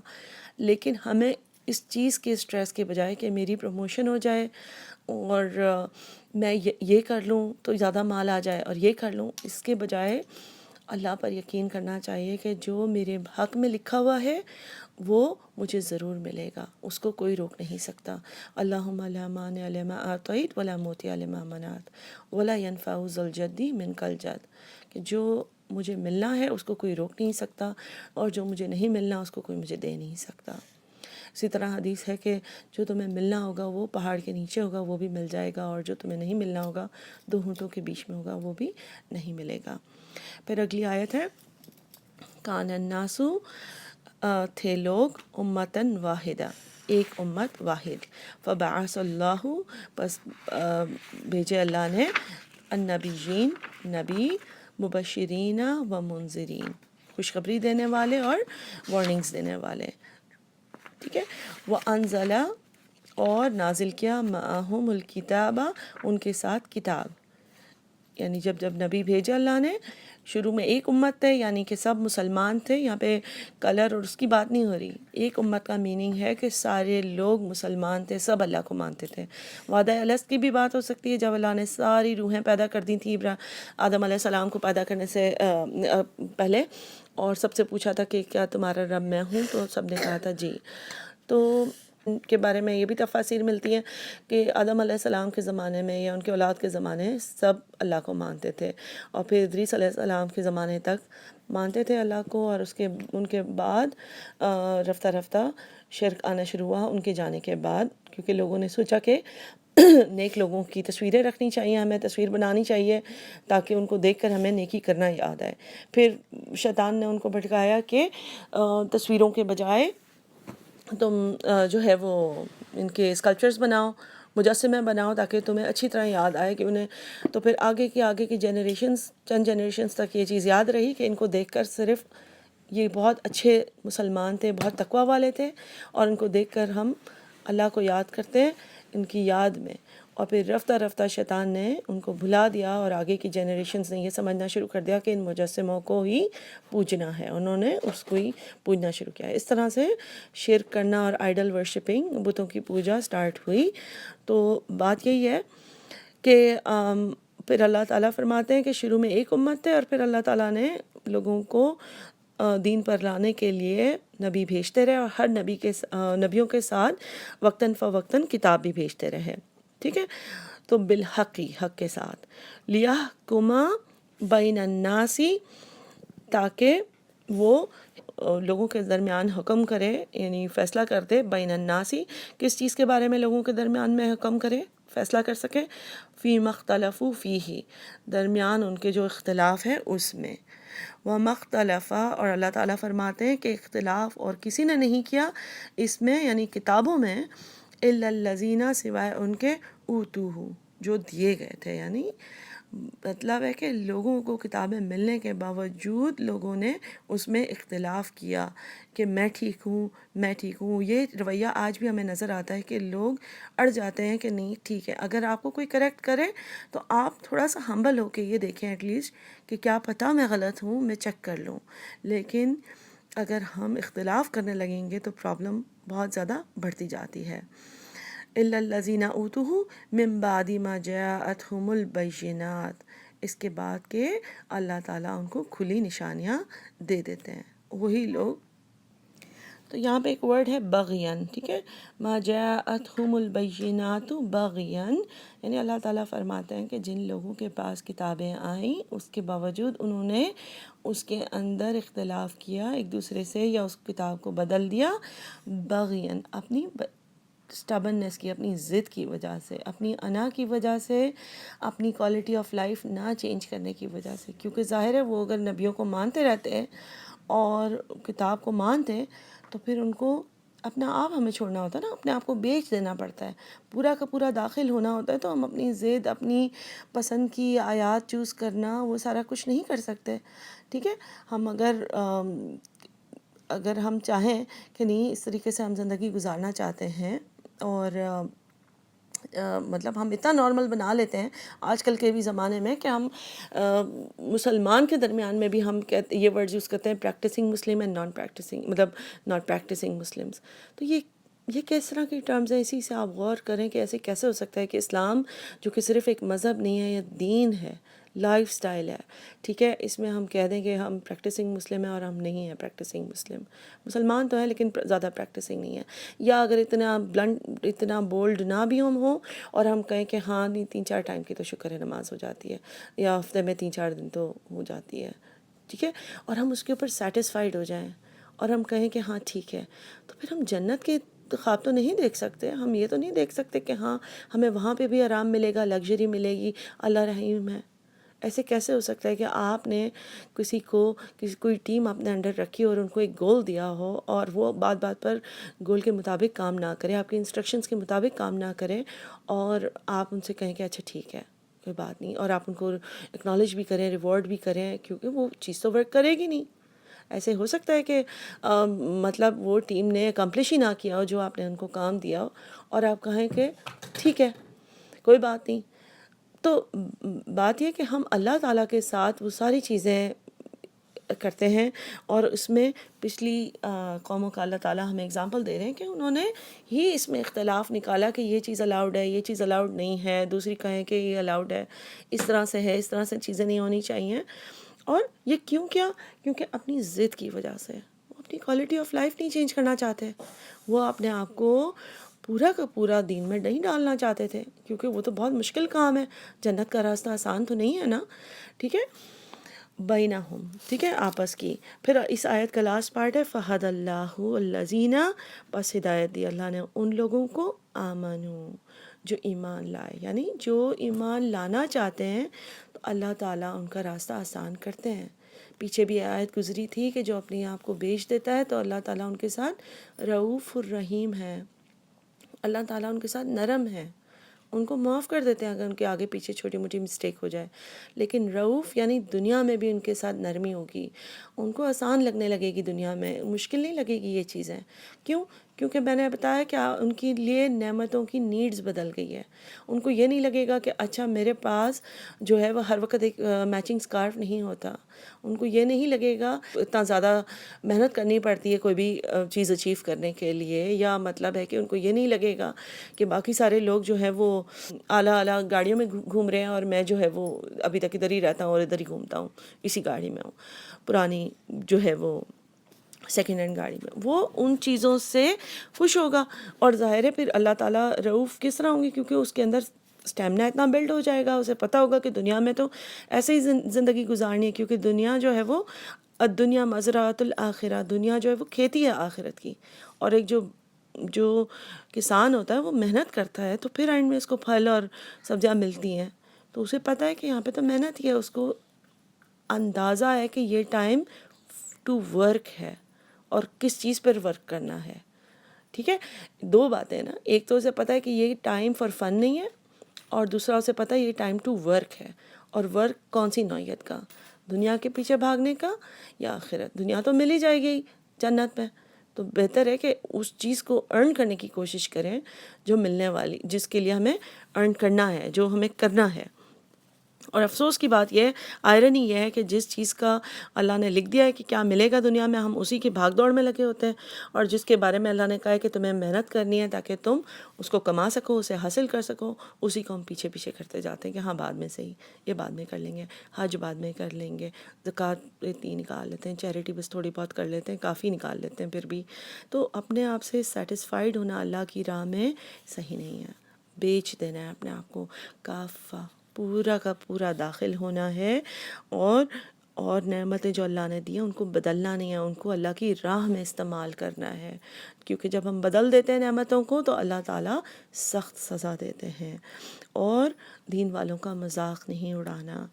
Speaker 1: لیکن ہمیں اس چیز کے سٹریس کے بجائے کہ میری پروموشن ہو جائے اور میں یہ کر لوں تو زیادہ مال آ جائے اور یہ کر لوں، اس کے بجائے اللہ پر یقین کرنا چاہیے کہ جو میرے حق میں لکھا ہوا ہے وہ مجھے ضرور ملے گا، اس کو کوئی روک نہیں سکتا. اللہم لا مانع لما اعطیت ولا موتی لما منعت ولا ينفع ذا الجد منک الجد، کہ جو مجھے ملنا ہے اس کو کوئی روک نہیں سکتا، اور جو مجھے نہیں ملنا اس کو کوئی مجھے دے نہیں سکتا. اسی طرح حدیث ہے کہ جو تمہیں ملنا ہوگا وہ پہاڑ کے نیچے ہوگا، وہ بھی مل جائے گا، اور جو تمہیں نہیں ملنا ہوگا 2 ہونٹوں کے بیچ میں ہوگا، وہ بھی نہیں ملے گا. پھر اگلی آیت ہے کان الناس، تھے لوگ امتاً واحدہ، ایک امت واحد، فبعث اللہ، بس بھیجے اللہ نے، النبیین، نبی، مبشرین و منذرین، خوشخبری دینے والے اور وارننگز دینے والے. ٹھیک ہے، وَأَنزَلَ، اور نازل کیا، مَعَهُمُ الْكِتَابَ، ان کے ساتھ کتاب. یعنی جب نبی بھیجا اللہ نے، شروع میں ایک امت تھے یعنی کہ سب مسلمان تھے. یہاں پہ کلر اور اس کی بات نہیں ہو رہی. ایک امت کا میننگ ہے کہ سارے لوگ مسلمان تھے، سب اللہ کو مانتے تھے. وعدہ الست کی بھی بات ہو سکتی ہے، جب اللہ نے ساری روحیں پیدا کر دی تھیں آدم علیہ السلام کو پیدا کرنے سے پہلے، اور سب سے پوچھا تھا کہ کیا تمہارا رب میں ہوں، تو سب نے کہا تھا جی. تو کے بارے میں یہ بھی تفاسیر ملتی ہیں کہ آدم علیہ السلام کے زمانے میں یا ان کے اولاد کے زمانے سب اللہ کو مانتے تھے، اور پھر ادریس علیہ السلام کے زمانے تک مانتے تھے اللہ کو، اور ان کے بعد رفتہ رفتہ شرک آنا شروع ہوا ان کے جانے کے بعد، کیونکہ لوگوں نے سوچا کہ نیک لوگوں کی تصویریں رکھنی چاہیے، ہمیں تصویر بنانی چاہیے تاکہ ان کو دیکھ کر ہمیں نیکی کرنا یاد آئے۔ پھر شیطان نے ان کو بھٹکایا کہ تصویروں کے بجائے تم جو ہے وہ ان کے اسکلپچرز بناؤ، مجسمے بناؤ، تاکہ تمہیں اچھی طرح یاد آئے کہ انہیں، تو پھر آگے کی جنریشنز، چند جنریشنز تک یہ چیز یاد رہی کہ ان کو دیکھ کر صرف یہ بہت اچھے مسلمان تھے، بہت تقویٰ والے تھے، اور ان کو دیکھ کر ہم اللہ کو یاد کرتے ہیں ان کی یاد میں۔ اور پھر رفتہ رفتہ شیطان نے ان کو بھلا دیا، اور آگے کی جنریشنز نے یہ سمجھنا شروع کر دیا کہ ان مجسموں کو ہی پوجنا ہے، انہوں نے اس کو ہی پوجنا شروع کیا۔ اس طرح سے شرک کرنا اور آئیڈل ورشپنگ، بتوں کی پوجا سٹارٹ ہوئی۔ تو بات یہی ہے کہ پھر اللہ تعالیٰ فرماتے ہیں کہ شروع میں ایک امت تھے، اور پھر اللہ تعالیٰ نے لوگوں کو دین پر لانے کے لیے نبی بھیجتے رہے، اور ہر نبیوں کے ساتھ وقتاً فوقتاً کتاب بھی بھیجتے رہے، ٹھیک ہے۔ تو بالحقی، حق کے ساتھ، لیحکما بین الناسی، تاکہ وہ لوگوں کے درمیان حکم کرے، یعنی فیصلہ کر دے، بین الناسی، کس چیز کے بارے میں لوگوں کے درمیان میں حکم کرے، فیصلہ کر سکے، فی مختلفو فیہ، درمیان ان کے جو اختلاف ہے اس میں، وَمَخْتَلَفَ، اور اللہ تعالیٰ فرماتے ہیں کہ اختلاف اور کسی نے نہیں کیا اس میں، یعنی کتابوں میں، إِلَّا الَّذِينَ، سوائے ان کے، اوتوہ، جو دیے گئے تھے، یعنی مطلب ہے کہ لوگوں کو کتابیں ملنے کے باوجود لوگوں نے اس میں اختلاف کیا کہ میں ٹھیک ہوں، میں ٹھیک ہوں۔ یہ رویہ آج بھی ہمیں نظر آتا ہے کہ لوگ اڑ جاتے ہیں کہ نہیں ٹھیک ہے، اگر آپ کو کوئی کریکٹ کرے تو آپ تھوڑا سا ہمبل ہو کے یہ دیکھیں ایٹ لیسٹ کہ کیا پتہ میں غلط ہوں، میں چیک کر لوں۔ لیکن اگر ہم اختلاف کرنے لگیں گے تو پرابلم بہت زیادہ بڑھتی جاتی ہے۔ إِلَّا الَّذِينَ أُوتُوهُ مِن بَعْدِ مَا جَاءَتْهُمُ الْبَيِّنَاتُ، اس کے بعد کہ اللہ تعالیٰ ان کو کھلی نشانیاں دے دیتے ہیں، وہی لوگ۔ تو یہاں پہ ایک ورڈ ہے بغین، ٹھیک ہے، ما جاءتہم البینات بغین، یعنی اللہ تعالیٰ فرماتے ہیں کہ جن لوگوں کے پاس کتابیں آئیں اس کے باوجود انہوں نے اس کے اندر اختلاف کیا ایک دوسرے سے، یا اس کتاب کو بدل دیا، بغین، اپنی سٹبننس کی، اپنی ضد کی وجہ سے، اپنی انا کی وجہ سے، اپنی کوالٹی آف لائف نہ چینج کرنے کی وجہ سے، کیونکہ ظاہر ہے وہ اگر نبیوں کو مانتے رہتے ہیں اور کتاب کو مانتے تو پھر ان کو اپنا آپ ہمیں چھوڑنا ہوتا ہے نا، اپنے آپ کو بیچ دینا پڑتا ہے، پورا کا پورا داخل ہونا ہوتا ہے، تو ہم اپنی ضد، اپنی پسند کی آیات چوز کرنا، وہ سارا کچھ نہیں کر سکتے، ٹھیک ہے۔ ہم اگر ہم چاہیں کہ نہیں اس طریقے سے ہم زندگی گزارنا چاہتے ہیں، اور مطلب ہم اتنا نارمل بنا لیتے ہیں آج کل کے بھی زمانے میں کہ ہم مسلمان کے درمیان میں بھی ہم یہ ورڈ یوز کرتے ہیں practising Muslim and non practising, مطلب ناٹ پریکٹسنگ مسلمس، تو یہ کس طرح کی ٹرمز ہیں؟ اسی سے آپ غور کریں کہ ایسے کیسے ہو سکتا ہے کہ اسلام جو کہ صرف ایک مذہب نہیں ہے، یہ دین ہے، لائف سٹائل ہے، ٹھیک ہے، اس میں ہم کہہ دیں کہ ہم پریکٹسنگ مسلم ہیں اور ہم نہیں ہیں پریکٹسنگ مسلم، مسلمان تو ہیں لیکن زیادہ پریکٹسنگ نہیں ہے، یا اگر اتنا بلنٹ، اتنا بولڈ نہ بھی ہم ہوں اور ہم کہیں کہ ہاں نہیں 3-4 ٹائم کی تو شکر ہے نماز ہو جاتی ہے، یا ہفتے میں 3-4 دن تو ہو جاتی ہے، ٹھیک ہے، اور ہم اس کے اوپر سیٹسفائیڈ ہو جائیں اور ہم کہیں کہ ہاں ٹھیک ہے، تو پھر ہم جنت کے خواب تو نہیں دیکھ سکتے، ہم یہ تو نہیں دیکھ سکتے کہ ہاں ہمیں وہاں پہ بھی آرام ملے گا، لگژری ملے گی، اللہ رحیم ہے۔ ایسے کیسے ہو سکتا ہے کہ آپ نے کوئی ٹیم اپنے انڈر رکھی اور ان کو ایک گول دیا ہو اور وہ بات بات پر گول کے مطابق کام نہ کرے، آپ کے انسٹرکشنز کے مطابق کام نہ کرے، اور آپ ان سے کہیں کہ اچھا ٹھیک ہے کوئی بات نہیں، اور آپ ان کو اکنالج بھی کریں، ریوارڈ بھی کریں، کیونکہ وہ چیز تو ورک کرے گی نہیں۔ ایسے ہو سکتا ہے کہ مطلب وہ ٹیم نے اکمپلش ہی نہ کیا ہو جو آپ نے ان کو کام دیا ہو، اور آپ کہیں کہ ٹھیک ہے کوئی بات نہیں۔ تو بات یہ کہ ہم اللہ تعالیٰ کے ساتھ وہ ساری چیزیں کرتے ہیں، اور اس میں پچھلی قوموں کا اللہ تعالیٰ ہمیں اگزامپل دے رہے ہیں کہ انہوں نے ہی اس میں اختلاف نکالا کہ یہ چیز الاؤڈ ہے، یہ چیز الاؤڈ نہیں ہے، دوسری کہیں کہ یہ الاؤڈ ہے، اس طرح سے ہے، اس طرح سے چیزیں نہیں ہونی چاہیے، اور یہ کیوں کیا؟ کیونکہ اپنی ضد کی وجہ سے، اپنی کوالٹی آف لائف نہیں چینج کرنا چاہتے، وہ اپنے آپ کو پورا کا پورا دین میں نہیں ڈالنا چاہتے تھے، کیونکہ وہ تو بہت مشکل کام ہے، جنت کا راستہ آسان تو نہیں ہے نا. ٹھیک ہے، بینہم، ٹھیک ہے، آپس کی. پھر اس آیت کا لاسٹ پارٹ ہے فہد اللہ الذین، بس ہدایت دی اللہ نے ان لوگوں کو آمنو جو ایمان لائے، یعنی جو ایمان لانا چاہتے ہیں تو اللہ تعالیٰ ان کا راستہ آسان کرتے ہیں. پیچھے بھی آیت گزری تھی کہ جو اپنے آپ کو بیچ دیتا ہے تو اللہ تعالیٰ ان کے ساتھ رؤوف الرحیم ہے، اللہ تعالیٰ ان کے ساتھ نرم ہے، ان کو معاف کر دیتے ہیں اگر ان کے آگے پیچھے چھوٹی موٹی مسٹیک ہو جائے. لیکن رؤوف یعنی دنیا میں بھی ان کے ساتھ نرمی ہوگی، ان کو آسان لگنے لگے گی، دنیا میں مشکل نہیں لگے گی یہ چیزیں. کیوں؟ کیونکہ میں نے بتایا کہ ان کے لیے نعمتوں کی نیڈز بدل گئی ہے. ان کو یہ نہیں لگے گا کہ اچھا میرے پاس جو ہے وہ ہر وقت ایک میچنگ سکارف نہیں ہوتا. ان کو یہ نہیں لگے گا اتنا زیادہ محنت کرنی پڑتی ہے کوئی بھی چیز اچیو کرنے کے لیے، یا مطلب ہے کہ ان کو یہ نہیں لگے گا کہ باقی سارے لوگ جو ہے وہ اعلیٰ اعلیٰ گاڑیوں میں گھوم رہے ہیں اور میں جو ہے وہ ابھی تک ادھر ہی رہتا ہوں اور ادھر ہی گھومتا ہوں، اسی گاڑی میں ہوں، پرانی جو ہے وہ سیکنڈ ہینڈ گاڑی میں. وہ ان چیزوں سے خوش ہوگا. اور ظاہر ہے پھر اللہ تعالیٰ رؤوف کس طرح ہوں گے، کیونکہ اس کے اندر اسٹیمنا اتنا بلڈ ہو جائے گا، اسے پتہ ہوگا کہ دنیا میں تو ایسے ہی زندگی گزارنی ہے، کیونکہ دنیا جو ہے وہ الدنیا مزرعۃ الآخرہ، دنیا جو ہے وہ کھیتی ہے آخرت کی. اور ایک جو کسان ہوتا ہے وہ محنت کرتا ہے تو پھر اینڈ میں اس کو پھل اور سبزیاں ملتی ہیں، تو اسے پتہ ہے کہ یہاں پہ تو محنت ہی ہے، اس کو اندازہ ہے کہ یہ ٹائم ٹو ورک ہے اور کس چیز پر ورک کرنا ہے. ٹھیک ہے، دو باتیں نا، ایک تو اسے پتہ ہے کہ یہ ٹائم فار فن نہیں ہے، اور دوسرا اسے پتہ ہے یہ ٹائم ٹو ورک ہے. اور ورک کون سی نوعیت کا، دنیا کے پیچھے بھاگنے کا یا آخرت؟ دنیا تو مل ہی جائے گی جنت میں، تو بہتر ہے کہ اس چیز کو ارن کرنے کی کوشش کریں جو ملنے والی، جس کے لیے ہمیں ارن کرنا ہے، جو ہمیں کرنا ہے. اور افسوس کی بات یہ ہے، آئرنی یہ ہے کہ جس چیز کا اللہ نے لکھ دیا ہے کہ کیا ملے گا دنیا میں، ہم اسی کی بھاگ دوڑ میں لگے ہوتے ہیں. اور جس کے بارے میں اللہ نے کہا ہے کہ تمہیں محنت کرنی ہے تاکہ تم اس کو کما سکو، اسے حاصل کر سکو، اسی کو ہم پیچھے پیچھے کرتے جاتے ہیں کہ ہاں بعد میں صحیح، یہ بعد میں کر لیں گے، حج بعد میں کر لیں گے، زکوٰۃ اتنی نکال لیتے ہیں، چیریٹی بس تھوڑی بہت کر لیتے ہیں، کافی نکال لیتے ہیں پھر بھی. تو اپنے آپ سے سیٹسفائیڈ ہونا اللہ کی راہ میں صحیح نہیں ہے. بیچ دینا ہے اپنے آپ کو، کافہ پورا کا پورا داخل ہونا ہے. اور نعمتیں جو اللہ نے دی ہیں ان کو بدلنا نہیں ہے، ان کو اللہ کی راہ میں استعمال کرنا ہے. کیونکہ جب ہم بدل دیتے ہیں نعمتوں کو تو اللہ تعالیٰ سخت سزا دیتے ہیں. اور دین والوں کا مذاق نہیں اڑانا.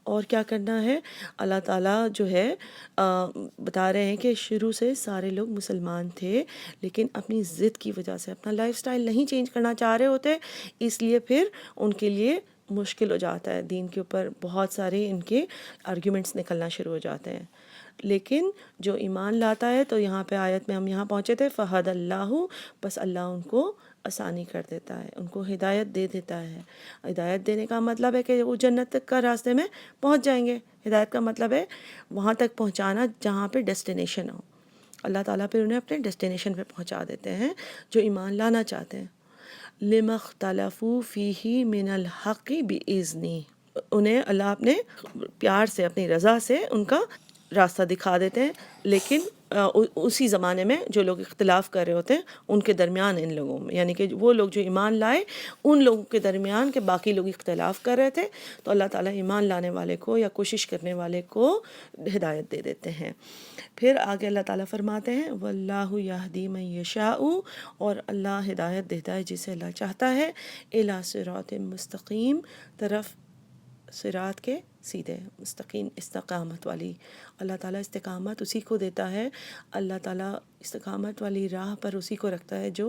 Speaker 1: اور کیا کرنا ہے، اللہ تعالیٰ جو ہے بتا رہے ہیں کہ شروع سے سارے لوگ مسلمان تھے، لیکن اپنی ضد کی وجہ سے اپنا لائف سٹائل نہیں چینج کرنا چاہ رہے ہوتے، اس لیے پھر ان کے لیے مشکل ہو جاتا ہے، دین کے اوپر بہت سارے ان کے آرگیومنٹس نکلنا شروع ہو جاتے ہیں. لیکن جو ایمان لاتا ہے، تو یہاں پہ آیت میں ہم یہاں پہنچے تھے فہد اللہ، بس اللہ ان کو آسانی کر دیتا ہے، ان کو ہدایت دے دیتا ہے. ہدایت دینے کا مطلب ہے کہ وہ جنت تک کا راستے میں پہنچ جائیں گے. ہدایت کا مطلب ہے وہاں تک پہنچانا جہاں پہ ڈیسٹینیشن ہو. اللہ تعالیٰ پھر انہیں اپنے ڈیسٹینیشن پہ پہنچا دیتے ہیں جو ایمان لانا چاہتے ہیں. لِمَا اخْتَلَفُوا فِيهِ مِنَ الْحَقِّ بِإِذْنِهِ، انہیں اللہ اپنے پیار سے، اپنی رضا سے ان کا راستہ دکھا دیتے ہیں. لیکن اسی زمانے میں جو لوگ اختلاف کر رہے ہوتے ہیں ان کے درمیان، ان لوگوں میں، یعنی کہ وہ لوگ جو ایمان لائے ان لوگوں کے درمیان کہ باقی لوگ اختلاف کر رہے تھے، تو اللہ تعالیٰ ایمان لانے والے کو یا کوشش کرنے والے کو ہدایت دے دیتے ہیں. پھر آگے اللہ تعالیٰ فرماتے ہیں وَاللَّهُ يَهْدِي مَن يَشَاءُ، اور اللہ ہدایت دیتا ہے جسے اللہ چاہتا ہے، إِلَى صِرَاطٍ مستقیم، طرف صراط کے سیدھے، مستقیم استقامت والی. اللہ تعالیٰ استقامت اسی کو دیتا ہے، اللہ تعالیٰ استقامت والی راہ پر اسی کو رکھتا ہے جو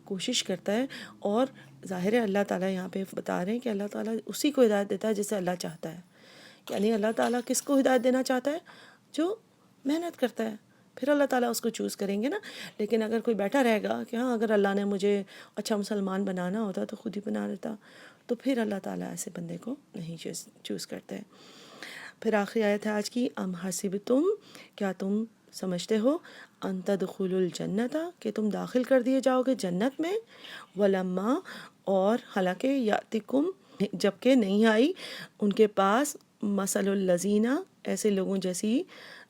Speaker 1: کوشش کرتا ہے. اور ظاہر ہے اللہ تعالیٰ یہاں پہ بتا رہے ہیں کہ اللہ تعالیٰ اسی کو ہدایت دیتا ہے جسے اللہ چاہتا ہے. یعنی اللہ تعالیٰ کس کو ہدایت دینا چاہتا ہے؟ جو محنت کرتا ہے، پھر اللہ تعالیٰ اس کو چوز کریں گے نا. لیکن اگر کوئی بیٹھا رہے گا کہ ہاں اگر اللہ نے مجھے اچھا مسلمان بنانا ہوتا تو خود ہی بنا لیتا، تو پھر اللہ تعالیٰ ایسے بندے کو نہیں چوز کرتے. پھر آخری آیت ہے آج کی، ام حسبتم، کیا تم سمجھتے ہو، ان تدخلوا الجنت، کہ تم داخل کر دیے جاؤ گے جنت میں، ولما، اور حالانکہ یاتکم، جبکہ نہیں آئی ان کے پاس، مثل الذین، ایسے لوگوں جیسی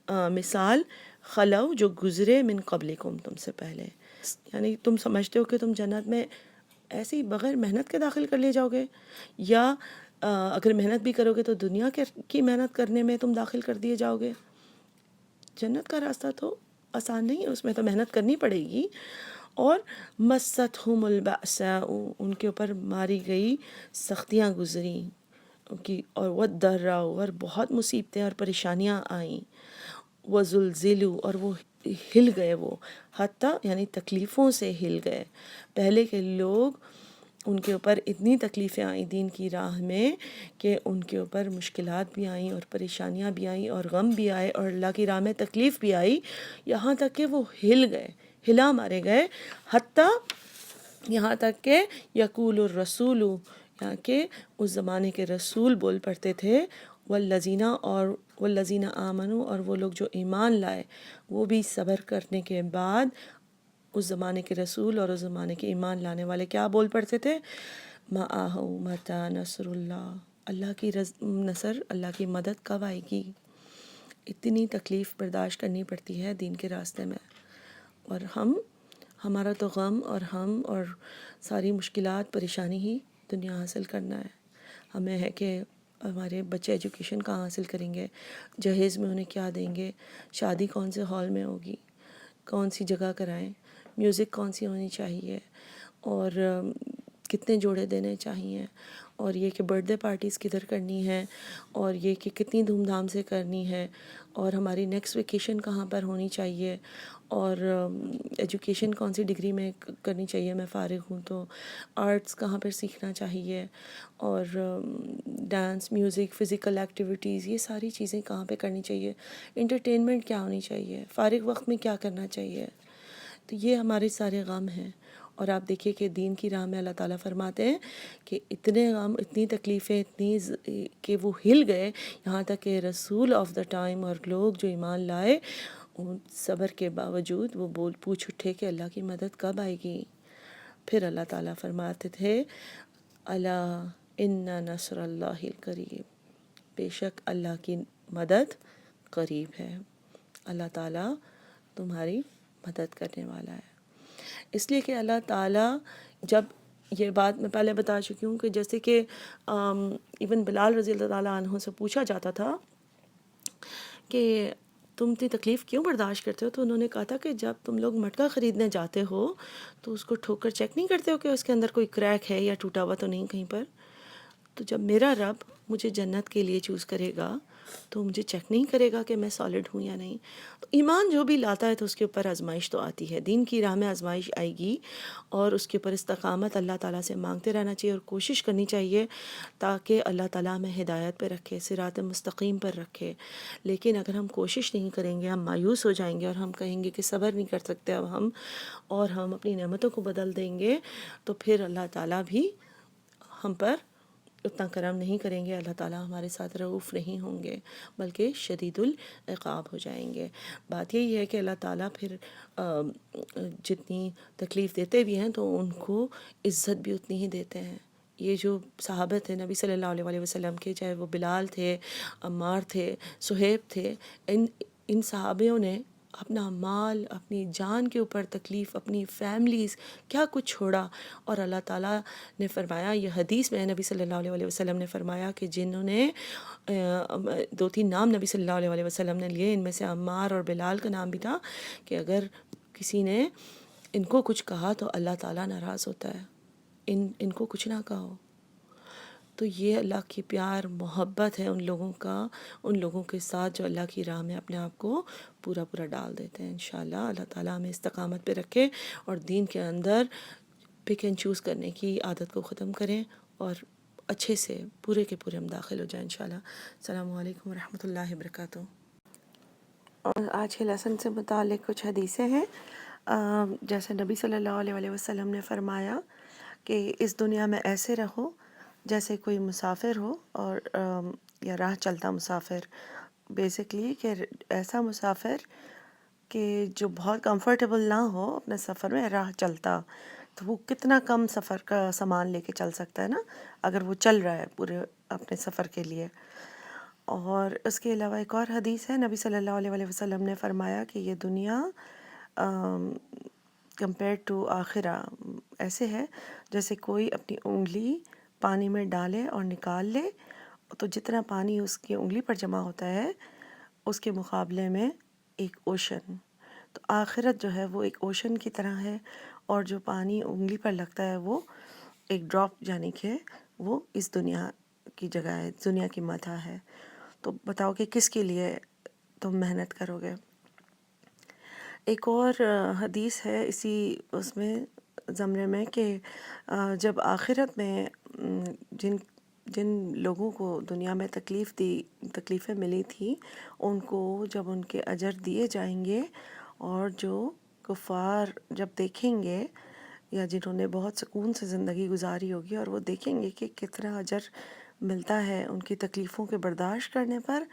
Speaker 1: مثال، خلو جو گزرے من قبلکم تم سے پہلے، یعنی تم سمجھتے ہو کہ تم جنت میں ایسے ہی بغیر محنت کے داخل کر لیے جاؤ گے، یا اگر محنت بھی کرو گے تو دنیا کی محنت کرنے میں تم داخل کر دیے جاؤ گے؟ جنت کا راستہ تو آسان نہیں ہے، اس میں تو محنت کرنی پڑے گی۔ اور مستہم البأساء، ان کے اوپر ماری گئی سختیاں گزریں اور والضراء، اور بہت مصیبتیں اور پریشانیاں آئیں، وزلزلوا، اور وہ ہل گئے، وہ حتیٰ یعنی تکلیفوں سے ہل گئے۔ پہلے کے لوگ ان کے اوپر اتنی تکلیفیں آئیں دین کی راہ میں کہ ان کے اوپر مشکلات بھی آئیں اور پریشانیاں بھی آئیں اور غم بھی آئے اور اللہ کی راہ میں تکلیف بھی آئی، یہاں تک کہ وہ ہل گئے، ہلا مارے گئے، حتیٰ یہاں تک کہ یقول الرسول، یہاں کہ اس زمانے کے رسول بول پڑتے تھے، والذین آمنوا، اور وہ لوگ جو ایمان لائے، وہ بھی صبر کرنے کے بعد اس زمانے کے رسول اور اس زمانے کے ایمان لانے والے کیا بول پڑتے تھے؟ معاہ متی نصر اللہ، اللہ کی نصر، اللہ کی مدد کب آئے گی؟ اتنی تکلیف برداشت کرنی پڑتی ہے دین کے راستے میں، اور ہمارا تو غم اور ہم اور ساری مشکلات پریشانی ہی دنیا حاصل کرنا ہے۔ ہمیں ہے کہ ہمارے بچے ایجوکیشن کہاں حاصل کریں گے، جہیز میں انہیں کیا دیں گے، شادی کون سے ہال میں ہوگی، کون سی جگہ کرائیں، میوزک کون سی ہونی چاہیے، اور کتنے جوڑے دینے چاہیے، اور یہ کہ برتھ ڈے پارٹیز کدھر کرنی ہے، اور یہ کہ کتنی دھوم دھام سے کرنی ہے، اور ہماری نیکسٹ ویکیشن کہاں پر ہونی چاہیے، اور ایجوکیشن کون سی ڈگری میں کرنی چاہیے، میں فارغ ہوں تو آرٹس کہاں پر سیکھنا چاہیے، اور ڈانس، میوزک، فزیکل ایکٹیویٹیز، یہ ساری چیزیں کہاں پہ کرنی چاہیے، انٹرٹینمنٹ کیا ہونی چاہیے، فارغ وقت میں کیا کرنا چاہیے۔ تو یہ ہمارے سارے غم ہیں، اور آپ دیکھیے کہ دین کی راہ میں اللہ تعالیٰ فرماتے ہیں کہ اتنے غم، اتنی تکلیفیں، اتنی کہ وہ ہل گئے، یہاں تک کہ رسول آف دا ٹائم اور لوگ جو ایمان لائے، ان صبر کے باوجود وہ پوچھ اٹھے کہ اللہ کی مدد کب آئے گی۔ پھر اللہ تعالیٰ فرماتے تھے الا ان نصر اللہ قریب، بے شک اللہ کی مدد قریب ہے، اللہ تعالیٰ تمہاری مدد کرنے والا ہے۔ اس لیے کہ اللہ تعالیٰ، جب یہ بات میں پہلے بتا چکی ہوں کہ جیسے کہ ایون بلال رضی اللہ تعالیٰ عنہ سے پوچھا جاتا تھا کہ تم اتنی تکلیف کیوں برداشت کرتے ہو، تو انہوں نے کہا تھا کہ جب تم لوگ مٹکا خریدنے جاتے ہو تو اس کو ٹھوک کر چیک نہیں کرتے ہو کہ اس کے اندر کوئی کریک ہے یا ٹوٹا ہوا تو نہیں کہیں پر؟ تو جب میرا رب مجھے جنت کے لیے چوز کرے گا تو مجھے چیک نہیں کرے گا کہ میں سالڈ ہوں یا نہیں؟ تو ایمان جو بھی لاتا ہے تو اس کے اوپر آزمائش تو آتی ہے، دین کی راہ میں آزمائش آئے گی، اور اس کے اوپر استقامت اللہ تعالیٰ سے مانگتے رہنا چاہیے اور کوشش کرنی چاہیے تاکہ اللہ تعالیٰ ہمیں ہدایت پہ رکھے، صراط مستقیم پر رکھے۔ لیکن اگر ہم کوشش نہیں کریں گے، ہم مایوس ہو جائیں گے اور ہم کہیں گے کہ صبر نہیں کر سکتے اب ہم، اور ہم اپنی نعمتوں کو بدل دیں گے، تو پھر اللہ تعالیٰ بھی ہم پر اتنا کرم نہیں کریں گے، اللہ تعالیٰ ہمارے ساتھ رؤوف نہیں ہوں گے بلکہ شدید العقاب ہو جائیں گے۔ بات یہی ہے کہ اللہ تعالیٰ پھر جتنی تکلیف دیتے بھی ہیں تو ان کو عزت بھی اتنی ہی دیتے ہیں۔ یہ جو صحابہ تھے نبی صلی اللہ علیہ وسلم کے، چاہے وہ بلال تھے، عمار تھے، صہیب تھے، ان صحابیوں نے اپنا مال، اپنی جان کے اوپر تکلیف، اپنی فیملیز، کیا کچھ چھوڑا، اور اللہ تعالیٰ نے فرمایا، یہ حدیث میں نبی صلی اللہ علیہ وسلم نے فرمایا کہ جنہوں نے دو تین نام نبی صلی اللہ علیہ وسلم نے لیے، ان میں سے عمار اور بلال کا نام بھی تھا، کہ اگر کسی نے ان کو کچھ کہا تو اللہ تعالیٰ ناراض ہوتا ہے، ان کو کچھ نہ کہو۔ تو یہ اللہ کی پیار، محبت ہے ان لوگوں کا، ان لوگوں کے ساتھ جو اللہ کی راہ میں اپنے آپ کو پورا پورا ڈال دیتے ہیں۔ انشاءاللہ اللہ تعالیٰ ہمیں استقامت پہ رکھے اور دین کے اندر پک اینڈ چوز کرنے کی عادت کو ختم کریں، اور اچھے سے پورے کے پورے ہم داخل ہو جائیں انشاءاللہ۔ السلام علیکم ورحمۃ اللہ وبرکاتہ۔ اور آج کے لیسن سے متعلق کچھ حدیثیں ہیں۔ جیسے نبی صلی اللہ علیہ وسلم نے فرمایا کہ اس دنیا میں ایسے رہو جیسے کوئی مسافر ہو، اور یا راہ چلتا مسافر، بیسکلی کہ ایسا مسافر کہ جو بہت کمفرٹیبل نہ ہو اپنے سفر میں، راہ چلتا، تو وہ کتنا کم سفر کا سامان لے کے چل سکتا ہے نا، اگر وہ چل رہا ہے پورے اپنے سفر کے لیے۔ اور اس کے علاوہ ایک اور حدیث ہے، نبی صلی اللہ علیہ وآلہ وسلم نے فرمایا کہ یہ دنیا کمپیئر ٹو آخرہ ایسے ہے جیسے کوئی اپنی انگلی پانی میں ڈالے اور نکال لے، تو جتنا پانی اس کی انگلی پر جمع ہوتا ہے اس کے مقابلے میں ایک اوشن، تو آخرت جو ہے وہ ایک اوشن کی طرح ہے، اور جو پانی انگلی پر لگتا ہے وہ ایک ڈراپ، یعنی کہ وہ اس دنیا کی جگہ ہے، دنیا کی متاع ہے۔ تو بتاؤ کہ کس کے لیے تم محنت کرو گے۔ ایک اور حدیث ہے اسی اس میں زمرے میں کہ جب آخرت میں جن جن لوگوں کو دنیا میں تکلیفیں ملی تھی، ان کو جب ان کے اجر دیے جائیں گے، اور جو کفار جب دیکھیں گے یا جنہوں نے بہت سکون سے زندگی گزاری ہوگی اور وہ دیکھیں گے کہ کتنا اجر ملتا ہے ان کی تکلیفوں کے برداشت کرنے پر،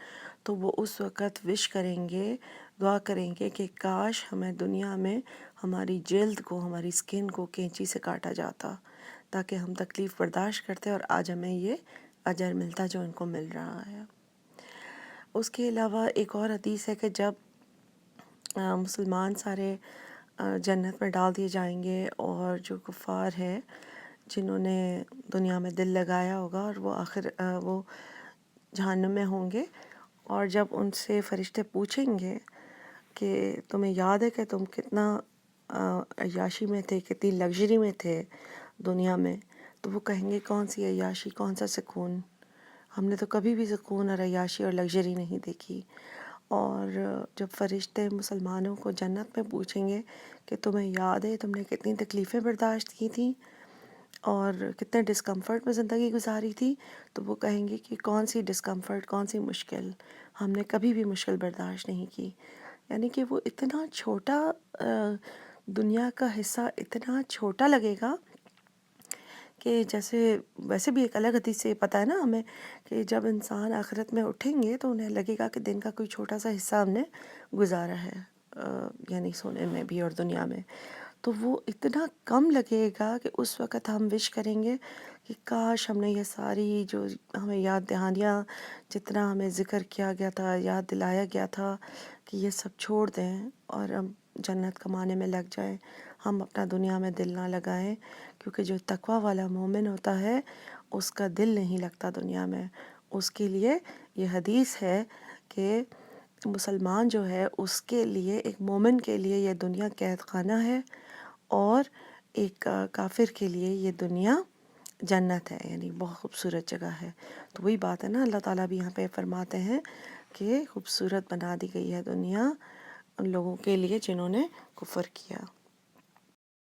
Speaker 1: تو وہ اس وقت وش کریں گے، دعا کریں گے کہ کاش ہمیں دنیا میں ہماری جلد کو، ہماری اسکن کو کینچی سے کاٹا جاتا تاکہ ہم تکلیف برداشت کرتے اور آج ہمیں یہ اجر ملتا جو ان کو مل رہا ہے۔ اس کے علاوہ ایک اور حدیث ہے کہ جب مسلمان سارے جنت میں ڈال دیے جائیں گے، اور جو کفار ہے جنہوں نے دنیا میں دل لگایا ہوگا اور وہ جہنم میں ہوں گے، اور جب ان سے فرشتے پوچھیں گے کہ تمہیں یاد ہے کہ تم کتنا عیاشی میں تھے، کتنی لگژری میں تھے دنیا میں، تو وہ کہیں گے کون سی عیاشی، کون سا سکون، ہم نے تو کبھی بھی سکون اور عیاشی اور لگژری نہیں دیکھی۔ اور جب فرشتے مسلمانوں کو جنت میں پوچھیں گے کہ تمہیں یاد ہے تم نے کتنی تکلیفیں برداشت کی تھیں اور کتنے ڈسکمفرٹ میں زندگی گزاری تھی، تو وہ کہیں گے کہ کون سی ڈسکمفرٹ، کون سی مشکل، ہم نے کبھی بھی مشکل برداشت نہیں کی۔ یعنی کہ وہ اتنا چھوٹا دنیا کا حصہ اتنا چھوٹا لگے گا کہ جیسے ویسے بھی ایک الگ حدیث سے پتہ ہے نا ہمیں کہ جب انسان آخرت میں اٹھیں گے تو انہیں لگے گا کہ دن کا کوئی چھوٹا سا حصہ ہم نے گزارا ہے، یعنی سونے میں بھی اور دنیا میں، تو وہ اتنا کم لگے گا کہ اس وقت ہم وش کریں گے کہ کاش ہم نے یہ ساری جو ہمیں یاد دہانیاں، جتنا ہمیں ذکر کیا گیا تھا، یاد دلایا گیا تھا، کہ یہ سب چھوڑ دیں اور ہم جنت کمانے میں لگ جائیں، ہم اپنا دنیا میں دل نہ لگائیں، کیونکہ جو تقویٰ والا مومن ہوتا ہے اس کا دل نہیں لگتا دنیا میں۔ اس کے لیے یہ حدیث ہے کہ مسلمان جو ہے اس کے لیے، ایک مومن کے لیے یہ دنیا قید خانہ ہے، اور ایک کافر کے لیے یہ دنیا جنت ہے، یعنی بہت خوبصورت جگہ ہے۔ تو وہی بات ہے نا، اللہ تعالیٰ بھی یہاں پہ فرماتے ہیں کہ خوبصورت بنا دی گئی ہے دنیا ان لوگوں کے لیے جنہوں نے کفر کیا۔